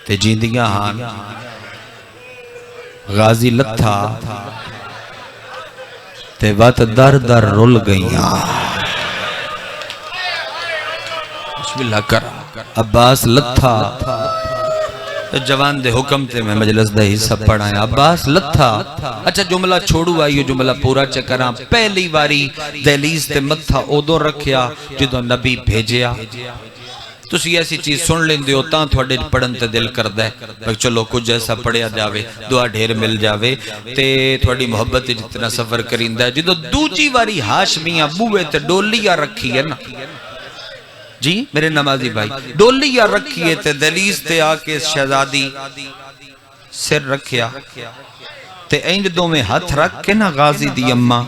تے جیندیاں ہاں غازی لتھا تے وات در در رول گئیاں بسم اللہ کر عباس لتھا جوان دے حکم تے میں مجلس دے حصہ پڑھائیں عباس لتھا اچھا جملہ چھوڑو آئیو جملہ پورا چکراں پہلی واری دہلیز تے متھا اودوں رکھیا جدو نبی بھیجیا تو اسی ایسی چیز سن لیں دیو تاں تھوڑے پڑھن تے دل کر دے چلو کچھ ایسا پڑھیا جاوے دعا ڈھیر مل جاوے تے تھوڑی محبت جتنا سفر کریں دے جدو دوجی واری ہاشمیاں بوئے تے ڈولیاں رکھی ہے نا جی میرے نمازی بھائی ڈولیاں رکھی ہے تے دلیز تے آکے شہزادی سر رکھیا تے اینج دو میں ہاتھ رکھ کے نا غازی دی اممہ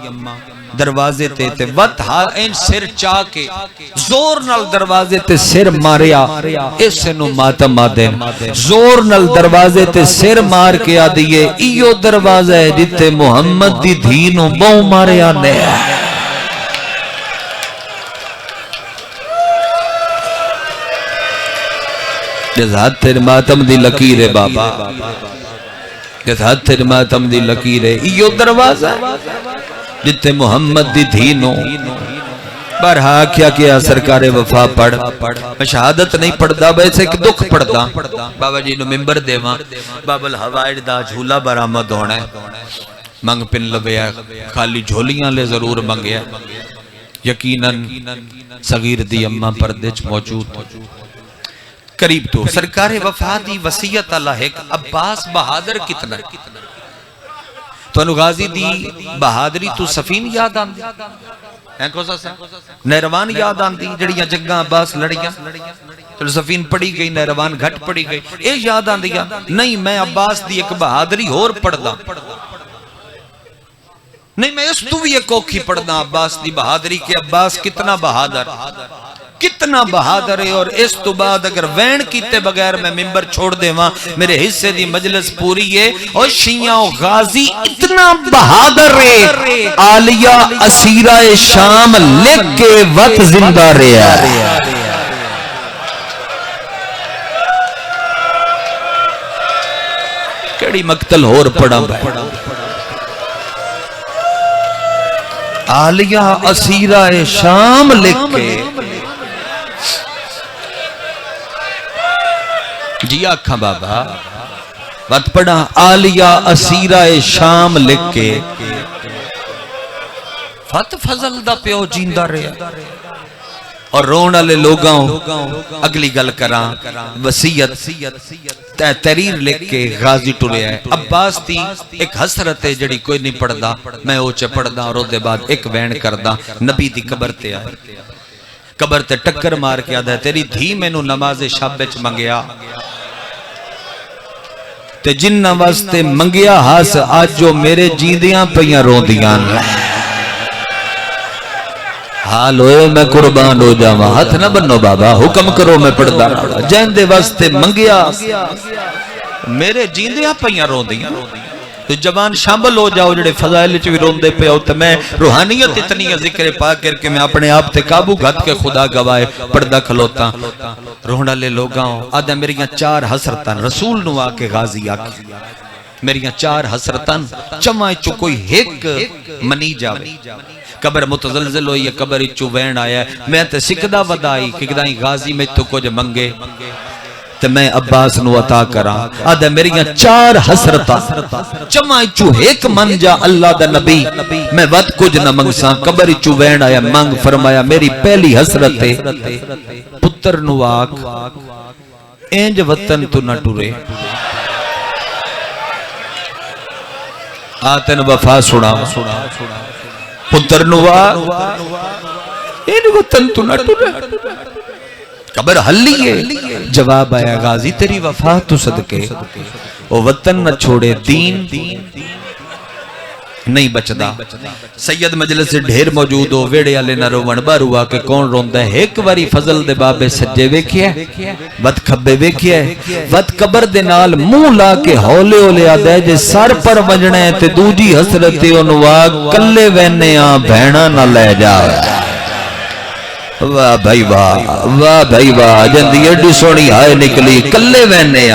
دروازے تے وط ہاں اینج سر چاہ کے زور نل دروازے تے سر ماریا اس سے نو ماتم آدین زور نل دروازے تے سر مار کے آدھئے ایو دروازہ ہے جتے محمد دی دھینوں بہو ماریا نے جس حد تیر ماتم دی لکیر ہے بابا جس حد تیر ماتم دی لکیر ہے ایو دروازہ جتے محمد دی دھینوں برہا کیا سرکار وفا پڑھ میں شہادت نہیں پڑھدا ویسے ایک دکھ پڑھدا بابا جی نو ممبر دے وہاں بابل ہوائڑ دا جھولا برآمد ہونا ہے منگ پن لبیا خالی جھولیاں لے ضرور منگیا یقیناً صغیر دی اماں پردے چ موجود قریب تو سرکار وفا دی وصیت اللہ ایک عباس بہادر کتنا تو انو غازی دی بہادری تو سفین یاد آن دی نیروان یاد آن دی جڑیاں جگاں عباس لڑیاں تو سفین پڑی گئی نیروان گھٹ پڑی گئی اے یاد آن دیا نہیں میں عباس دی ایک بہادری اور پڑھ دا نہیں میں اس تو بھی ایک اوکھی پڑھنا عباس دی بہادری کہ عباس کتنا بہادر ہے اور اس تو بعد اگر وین کیتے بغیر میں ممبر چھوڑ دے وہاں میرے حصے دی مجلس پوری ہے اور شیعہ و غازی اتنا بہادر ہے عالیہ اسیرہ شام لکھ کے وقت زندہ رہا ہے کیڑی مقتل ہور پڑا بھائی عالیہ اسیرہ شام لکھ کے جی آکھاں بابا بات پڑھا عالیہ اسیرہ شام لکھ کے فت فضل دا پیو جیندہ رہا اور رونا لے لوگاں اگلی گل کران وسیعت تحریر لکھ کے غازی ٹرے ہے عباس دی ایک حسرت ہے جڑی کوئی نہیں پڑھدا میں اوچے پڑھدا اور دے بعد ایک وین کردا نبی دی قبر تے آئے قبر تے ٹکر مار کے آدھا ہے تیری دھی میں نو نماز شب وچ منگیا تے جن نواز تے منگیا ہاس آج جو میرے جیندیاں پیاں روندیاں حال ہوئے میں قربان ہو جاواں ہاتھ نہ بنو بابا حکم کرو میں پڑھدا جین دے واسطے منگیا میرے جیندیاں پیاں روندیاں تو جوان شامل ہو جاؤ جڑے فضائل چ وی روندے پے ہو تے میں روحانیت اتنی ذکر پاک کر کے میں اپنے آپ تے قابو گھت کے خدا گواہے پردہ کھلوتا رونا لے لوگاں آدھا میریاں 4 حسرتاں رسول نو آ کے غازی آکھی میریاں 4 حسرتاں چواں چو کوئی ایک منی جاوے قبر متزلزل ہوئی ہے قبر چو وین آیا ہے میں تے سکدہ ودائی کہ کدائیں غازی میں تو کچھ منگے تے میں عباس نو عطا کراں آدھا میریاں 4 حسرتاں چماں چو ایک من جا اللہ دا نبی میں ود کچھ نہ منگساں قبر چو وین آیا منگ فرمایا میری پہلی حسرت ہے پتر نو آکھ اینج وطن تو نہ ٹورے آتن وفا سنا پتر نو آکھ اینج وطن تو نہ ٹورے قبر حلی ہے جواب آیا غازی تیری وفا تو صدقے وہ وطن نہ چھوڑے دین نہیں بچدا سید مجلس سے ڈھیر موجود ہو ویڑے آلے نہ روون بار ہوا کہ کون روندہ ہے ایک واری فضل دے بابے سجے ویکھیا ود کھبے ویکھیا ود قبر دے نال منہ لا کے ہولے ہولے آدھا ہے جے سر پر وجنے تے دوجی حسرتی انواع کلے وینے آن بھینا نہ لے جاوے واہ بھائی واہ جندی ایڈی سونی آئے نکلی کلے وینے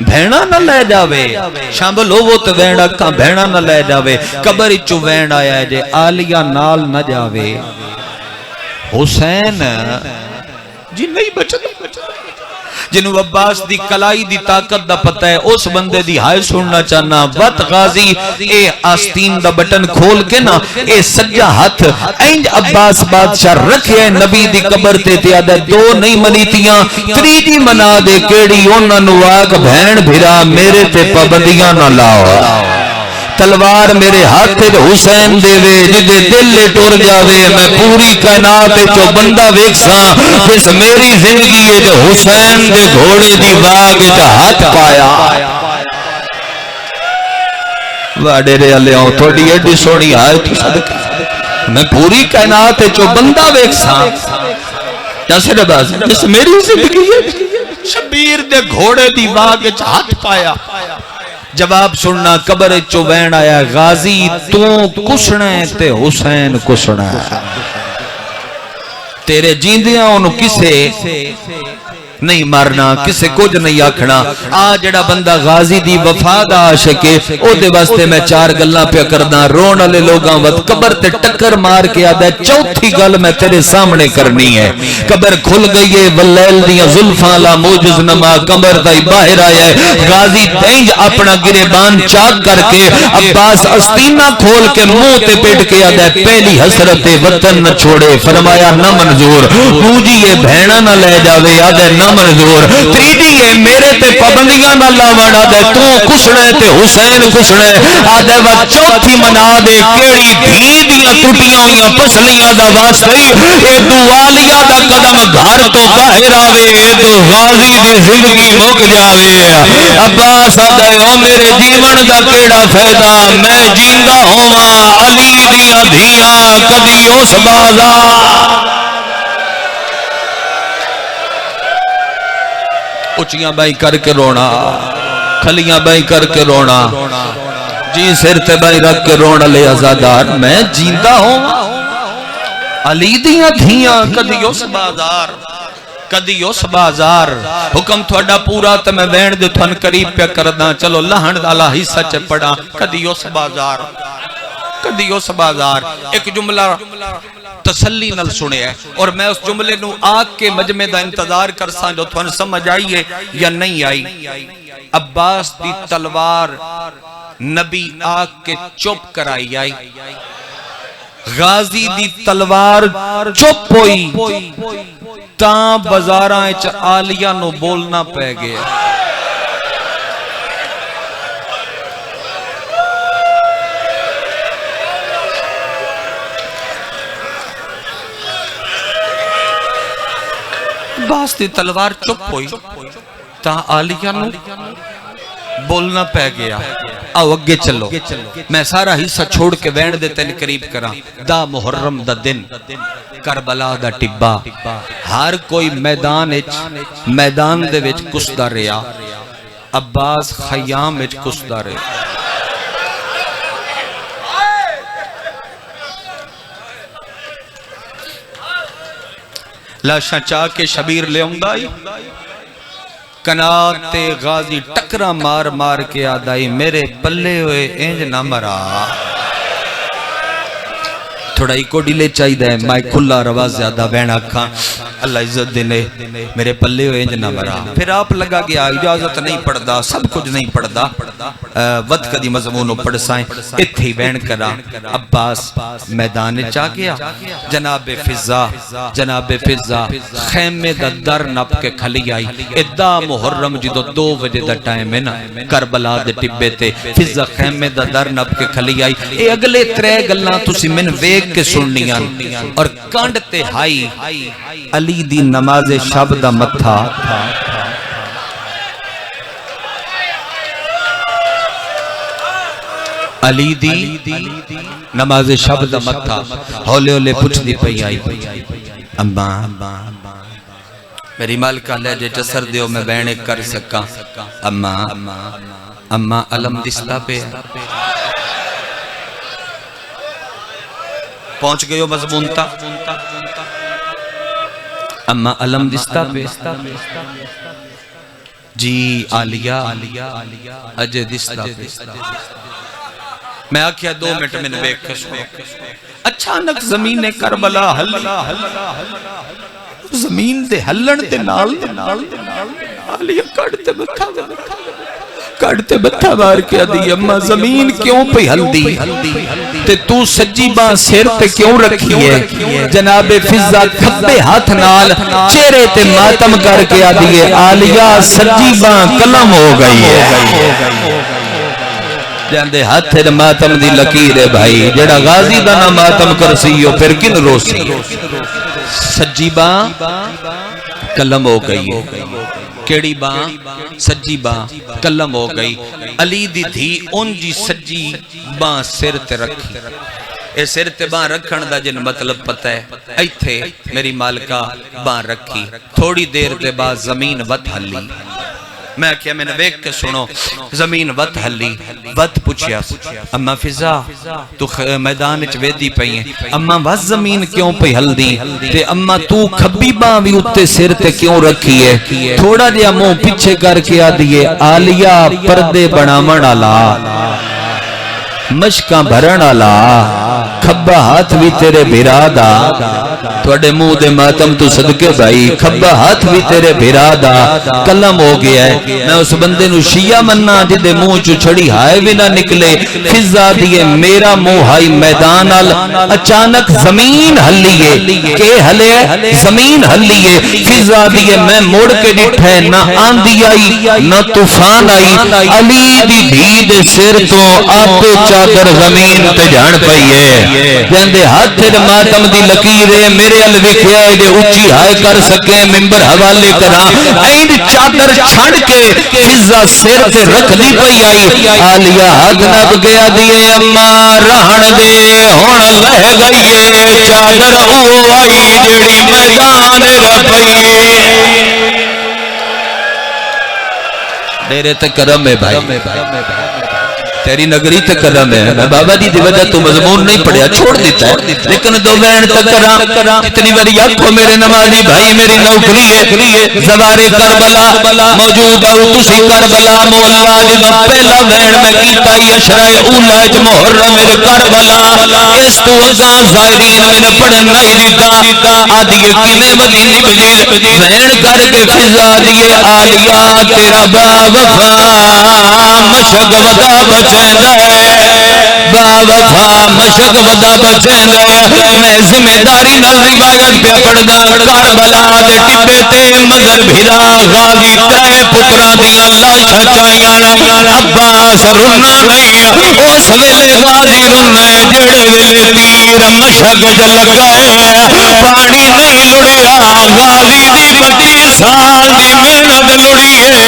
بھینا نہ لے جاوے شامل ہو وہ تو وین اکھاں بھینا نہ لے جاوے قبر چو وین آیا ہے جے عالیہ نال نہ جاوے حسین جی نہیں بچتا جنہوں عباس دی کلائی دی طاقت دا پتہ ہے اس بندے دی ہائے سننا چاہنا وقت غازی اے آستین دا بٹن کھول کے نا اے سجا ہاتھ اینج عباس بادشاہ رکھے نبی دی قبر تے تیادہ 2 نہیں منیتیاں 3 دی منا دے کیڑی اونا نواغ بھین بھرا میرے تے پابندیاں نہ لاؤ تلوار میرے ہاتھ حسین دے وے جدے دل لے ٹور جاوے میں پوری کائنات چو بندہ ویکساں جس میری زندگی ہے جو حسین دے گھوڑے دی باغ جا ہاتھ پایا واڑے رے علیہ ہوں تھوڑی ایڈی سونی آئے تو صدقہ میں پوری کائنات چو بندہ ویکساں جیسے باز جس میری زندگی ہے شبیر دے گھوڑے دی باغ جا ہاتھ پایا جواب سننا قبر چو وین آیا غازی تو کسنے تے حسین کسنے تیرے جیندیاں انہوں کسے نہیں مارنا کسے کچھ نہیں آکھنا آ جڑا بندہ غازی دی وفا دا عاشق ہے او دے واسطے میں چار گلاں پہ کردا رون والے لوگاں وقت قبر تے ٹکر مار کے آدا چوتھی گل میں تیرے سامنے کرنی ہے قبر کھل گئی ہے واللیل دیاں زلفاں لا موجز نما قبر دا باہر آیا ہے غازی تینج اپنا گریبان چاک کر کے عباس استینہ کھول کے منہ تے پیٹ کے آدا پہلی حسرت وطن نہ چھوڑے فرمایا نہ منظور دوجی یہ بہنا نہ لے جاوے آدھے نہ منظور تریجی یہ میرے تے پابندیاں نہ لاوڑ آدھے تو کشنے تے حسین کشنے آدھے وہ چوتھی منا دے کیڑی دھی دیاں ٹوٹیاں ہویاں پسلیاں دا واسطے اے دوالیاں دا قدم گھر تو باہر آوے اے تو غازی دی زندگی مک جاوے عباس آدھے او میرے جیون دا کیڑا فائدہ میں جیندہ ہواں علی دیاں دھیاں کدی اس بازار اچیاں بائی کر کے رونا کھلیاں بائی کر کے رونا جی سر تے بائی رکھ کے رونا لے ازادار میں جیندہ ہوں علی دیاں دھیاں کدی اس بازار حکم تھوڑا پورا تے میں وین دے تھن قریب پہ کرداں چلو لہن دالا حصہ چ پڑا کدی اس بازار ایک جملہ تسلی نل سنے ہے اور میں اس جملے نو آگ کے مجمع دا انتظار کر ساں جو تھوڑا سمجھ آئی ہے یا نہیں آئی عباس دی تلوار نبی آگ کے چپ کرائی آئی غازی دی تلوار چپ ہوئی تاں بازاراں وچ آلیہ نو بولنا پے گیا عباس دی تلوار چپ ہوئی تا آلیہ نو بولنا پہ گیا آو اگے چلو میں سارا حصہ چھوڑ کے وین دے تین قریب کرا دا محرم دا دن کربلا دا ٹبا ہر کوئی میدان دے وچ کسدا رہیا عباس خیام وچ کسدا رہیا لاشاں چاہ کے شبیر لے اندائی کنات تے غازی ٹکرا مار مار کے آدائی میرے پلے ہوئے اینج نہ مرا تھوڑا ہی کو ڈیلے چاہی دے میں کھلا روا زیادہ بینا کھاں اللہ عزت دینے میرے پلے ہوئے انج نہ مرا پھر آپ لگا گیا اجازت نہیں پڑھدا سب کچھ نہیں پڑھدا ود کدی مضمونوں پڑھ سائیں اتھی وین کرا عباس میدان چاہ گیا جناب فضا خیمے دا در نپ کے کھلی آئی ادا محرم جدو 2 بجے دا ٹائم ہے نا کربلا دے ٹبے تے فضا خیمے دا در نپ کے کھلی آئی اے اگلے 3 گلاں تسی من ویکھ کے سننیاں اور کانڈ تے ہائی علی دی نماز شب دا متھا علی دی نماز شب دا متھا ہولے ہولے پوچھ دی پئی آئی اماں میری مالکہ لے جے چسر دیو میں بینے کر سکا اماں علم دستا پہ پہنچ گئے ہو مضمونتا اما علم دستا پہ جی آلیہ اجے دستا پہ میں آکھیا 2 منٹ میں نویک کشو اچانک زمین کربلا زمین دے ہلن دے نال آلیہ کڑتے بتھا بار کیا دی اما زمین کیوں پہ ہل دی تے تو سجی باں سیر تے کیوں رکھی ہے جناب فضا کھبے ہاتھ نال چہرے تے ماتم کر کے آدھیے آلیہ سجی باں کلم ہو گئی ہے جاندے ہاتھ تے ماتم دی لکیر ہے بھائی جڑا غازی دا نہ ماتم کرسیو پھر کن روسی سجی باں کلم ہو گئی ہے کیڑی باں سجی باں کلم ہو گئی علی دی دھی ان جی سجی باں سر تے رکھی اے سر تے باں رکھن دا جن مطلب پتہ ہے ایتھے میری مالکہ باں رکھی تھوڑی دیر دے بعد زمین وت ہلی میں کیا میں نے دیکھ کے سنو زمین وت ہلی وت پوچھیا اما فضا تو میدان وچ ویدی پئی ہے اما وت زمین کیوں پئی ہلدی تے اما تو کھبی باں وی اوتے سر تے کیوں رکھی ہے تھوڑا جہا منہ پیچھے کر کے آدیے عالیہ پردے بناون والا مشکاں بھرن والا کھبا ہاتھ بھی تیرے بھرا دا تواڈے منہ دے ماتم تو صدقے بھائی کھبا ہاتھ بھی تیرے بھرا دا کلم ہو گیا ہے میں اس بندے نو شیعہ مننا جدے منہ چ چھڑی ہائے بھی نہ نکلے فضا دیے میرا منہ ہائی میدان ال اچانک زمین ہلیے کہ ہلے زمین ہلیے فضا دیے میں مڑ کے ڈٹھے نہ آندھی آئی نہ طوفان آئی علی دی دھی دے سر تو آپ چادر زمین تے جان پئی ہے کہندے ہاتھ تے ماتم دی لکیر ہے میرے ال وکھیا ہے دے اونچی ہائے کر سکے منبر حوالے کراں اینڈ چادر چھڑ کے فضا سر تے رکھ دی پئی آئی عالیہ ہاتھ نب گیا دیے اما رہن دے ہن لہ گئی ہے چادر او آئی جیڑی میدان رپئی ڈیرے تے کرم ہے بھائی تیری نگری تے کرم ہے میں بابا جی دی وجہ تو مضمون نہیں پڑھیا چھوڑ دیتا ہے لیکن دو بین تک کراں جتنی باری آنکھو میرے نمازی بھائی میری نوکری ہے زوار کربلا موجود ہے تسی کربلا مولا جدو پہلا بین میں کیتا ہی اشرائے اولا اچ محرم میرے کربلا اس تو اگاں زائرین میں پڑھن نہیں دیتا آدھیے کنے بدی نکلی بین کر کے فضا دیے آلیا تیرا با وفا مشک ودا بچ با وفا مشک ودا بچیں دے میں ذمہ داری نال روایت پہ پڑھدا کربلا دے ٹبے تے مدر بھرا غازی تے پتراں دیاں لاشاں چائیاں عباس رونا نہیں اس ویلے غازی رونا جڑے ویلے تیر مشک وچ لگا ہے پانی نہیں لڑیا غازی دی 25 سال دی محنت لڑی ہے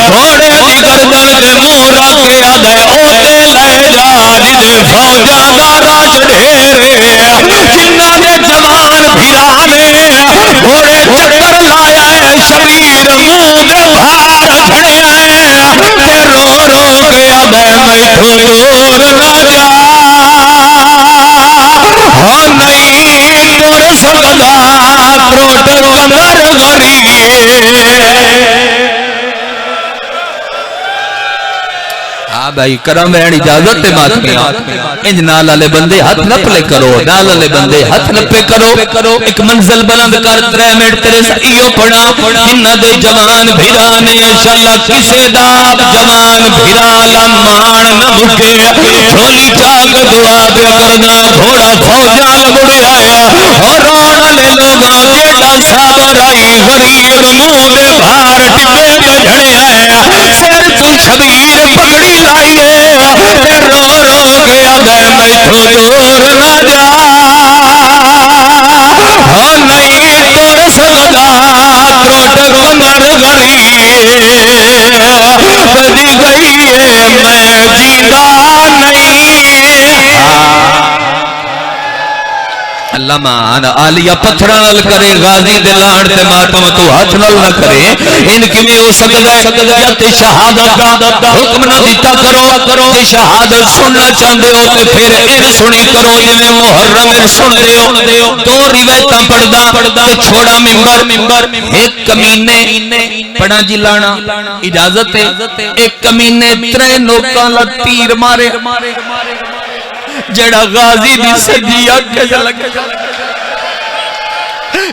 گھوڑے دی گردن تے منہ رکھ کے آدھے اوتے لے جا جدے فوجاں دا راج ڈھیر جنہ دے جوان بھرا نے گھوڑے چکر لایا ہے شبیر منہ دے بھار جھڑیا ہے تے رو رو کے آدھے میٹھو دور نہ جا ہاں نہیں تر سکدا تروٹ کمر غری بھائی کرم وین اجازت تے ماتمیاں انج نال والے بندے ہاتھ نہ پلے کرو نال والے بندے ہاتھ نہ پے کرو ایک منزل بلند کر 3 منٹ تیرے سائیو پڑھا انہاں دے جوان بھرا نے انشاءاللہ کسے دا جوان بھرا لمان نہ مکے جھولی چاک دعا پہ کرنا گھوڑا فوجاں مڑیا اور رون والے لوگاں جیڑا صبر آئی غریب منہ دے بھار ٹبے بجھڑیا سر تو شبیر پکڑی لائی ہے تے رو رو کے آدھے میٹھو دور نہ جا ہاں نہیں تر سکدا تروٹ کمر غری کدی گئی ہے میں جیندا نہیں اللہ مان آلیا پتھراں نال کرے غازی دے لاڑ تے ماتم تو ہاتھ نال نہ کرے ان کیویں ہو سکدا ہے یا تے شہادت دا حکم نہ دیتا کرو تے شہادت سننا چاہندے ہو تے پھر ان سنی کرو جویں محرم سن دے ہو تو روایتاں پڑھدا تے چھوڑا منبر ایک کمینے پڑھا جی لانا اجازت ہے ایک کمینے 3 نوکاں لا تیر مارے جڑا غازی دی سجی اکھ لگا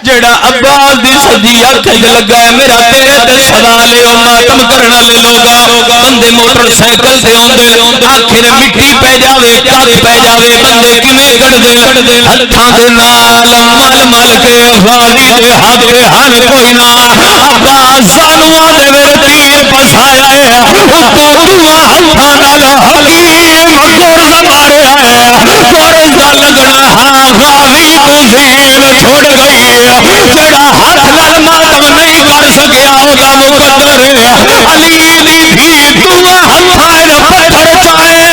جڑا عباس دی سجی اکھ لگا ہے میرا تیرے تے سوال ہے او ماتم کرن والے لوگا بندے موٹر سائیکل تے اوندے آخر مٹی پہ جاوے کٹ پہ جاوے بندے کیویں کڈدے ہتھاں دے نال مل کے غازی دے ہاتھ ہر کوئی نہ عباس سانواں دے وچ تیر پسایا ہے اوتوں دعا ہتھاں نال حکیم گرز ماریا ہے گرز دا لگنا ہاں غازی تو زین چھوڑ گئی جڑا ہاتھ نال ماتم نہیں کر سکیا او دا مقدر علی دی بھی دعا ہتھاں پتھر پائے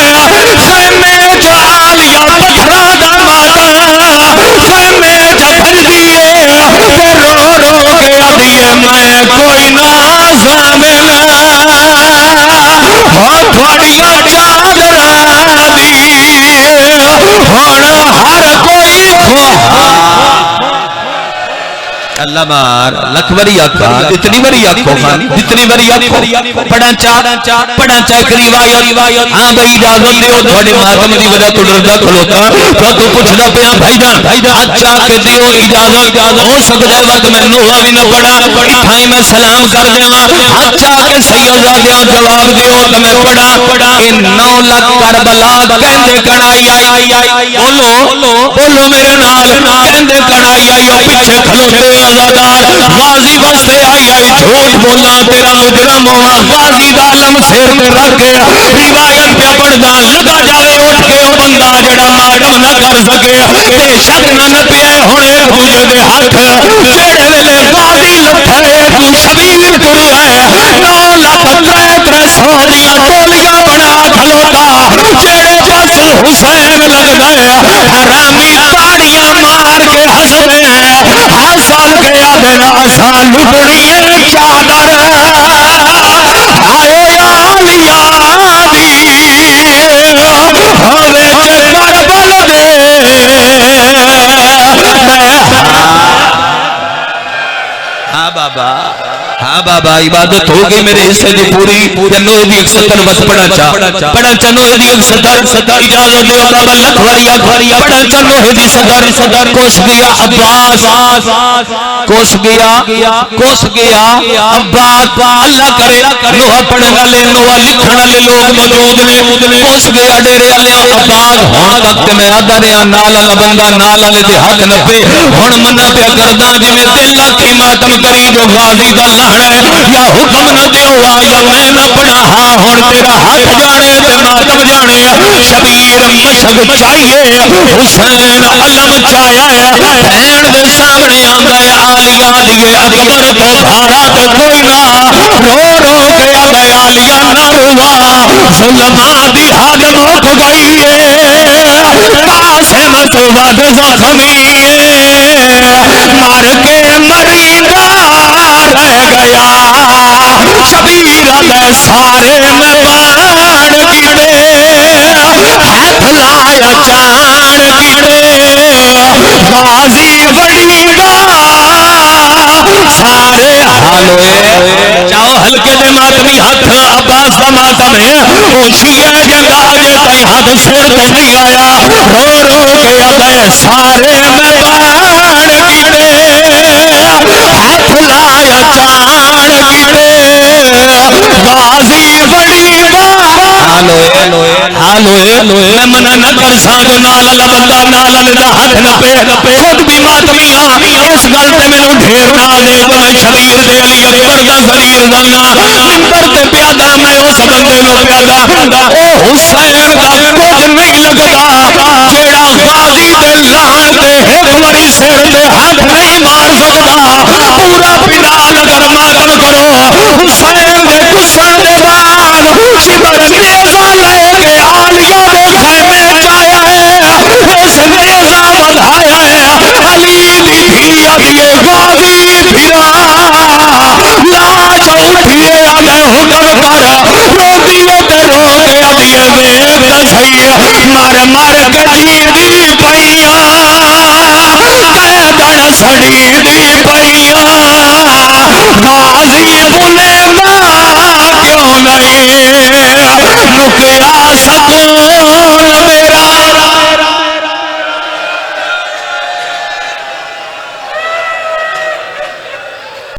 خیمے جو عالیہ پتھراں دا ماتم خیمے جو بھجدی ہے تے رو رو کے آدھی میں کوئی نہ ضامن اللہ مار لکھ وری آکھا اتنی وری آکھو خان جتنی وری آکھو پڑھا چا ایک روایت ہاں بھئی اجازت دیو تھوڑے ماتم دی وجہ تو ڈردا کھلوتا تو پوچھدا پیا بھائی جان اچھا کہ دیو اجازت ہو سکدا ہے وقت میں نوحہ بھی نہ پڑھا ٹھائی میں سلام کر دیواں اچھا کہ سیدہ جواب دیو کہ میں پڑھا کہ 9 لاکھ کربلا کہندے کڑائی آئی بولو میرے نال کہندے کڑائی آئی او پیچھے کھلوتے عزادار غازی واسطے آئی جھوٹ بولا تیرا مجرم ہوا غازی دا علم سر تے رکھ کے روایت پہ پڑھدا لگا جاوے اٹھ کے او بندہ جڑا ماتم نہ کر سکے بے شک نہ نپیا ہونے خوجے دے ہاتھ جڑے ویلے غازی لٹھے تو شبیر ٹریا ہے 9 لاکھ 300 دیاں ٹولیاں بنا کھلوتا جڑے پاس حسین لگ گئے حرامی تاڑیاں مار کے ہستے حسن کے آدھے آسان لٹنی ہے چادر آئے آلیا دی ہوے کربل دے ہاں بابا عبادت ہو گئی میرے حصے دی پوری جنو دی 170 پڑھا چا نوحے دی 170 اجازت دیو بابا لکھ وریا پڑھا چا نوحے دی صدر کوس گیا عباس کوس گیا عباس اللہ کرے نوحہ پڑھن والے نوحہ لکھن والے لوگ موجود نے کوس گیا ڈیرے والے عباس ہن وقت میں آدھا رہا نال والا بندہ نال والے دے ہاتھ نپے ہن منا پیا کردا جویں 3 لاکھ ماتم کری جو غازی دا لہڑا یا حکم نہ دیو یا میں نہ پڑھا ہاں ہن تیرا ہاتھ جانے تے ماتم جانے شبیر مشک چاہیے حسین علم چاہیا ہے بہن دے سامنے آندا ہے عالیہ دیے اکبر تو بھارا تے کوئی نہ رو کے آندا ہے عالیہ نہ روا ظلماں دی حد مک گئی ہے قاسم تو ود زخمی مر کے مریدا رہ گیا شبیر دے سارے میں باڑ گڑے ہاتھ لایا چان گڑے غازی بڑی گا سارے چاہو ہلکے دے ماتمی ہاتھ عباس دا ماتم ہے اونچیے جنگا آجے تائی ہاتھ سر تے نہیں آیا رو کے آدھے سارے میں باڑ گڑے ہاتھ لایا چان گڑے غازی بڑی ہالوئے میں منع نہ کر سا جو نالا لبندہ نالا لدہ ہاتھ نپے خود بھی ماتمی اس گلتے میں ڈھیر نہ دے تو میں شبیر دے علی اکبر دا ضریر زنگا منبر تے پیادا میں اس بندے نو پیادا او حسین دا کچھ نہیں لگتا جیڑا غازی دے لان تے ایک وری سر تے ہاتھ نہیں مار سکتا پورا پنڈال اگر ماتم کرو حسین دے کسن دے بال شبر نیزہ لے کے عالیہ دے خیمے چایا ہے اس نیزہ بدھایا ہے علی دی بھی اگلے غازی بھرا لاش اٹھیے آدھے حکم کر روکیے تے روکے آدھیے ویب نہ سہی مار کے جیندی پئیاں قیدن سڑی دی پئیاں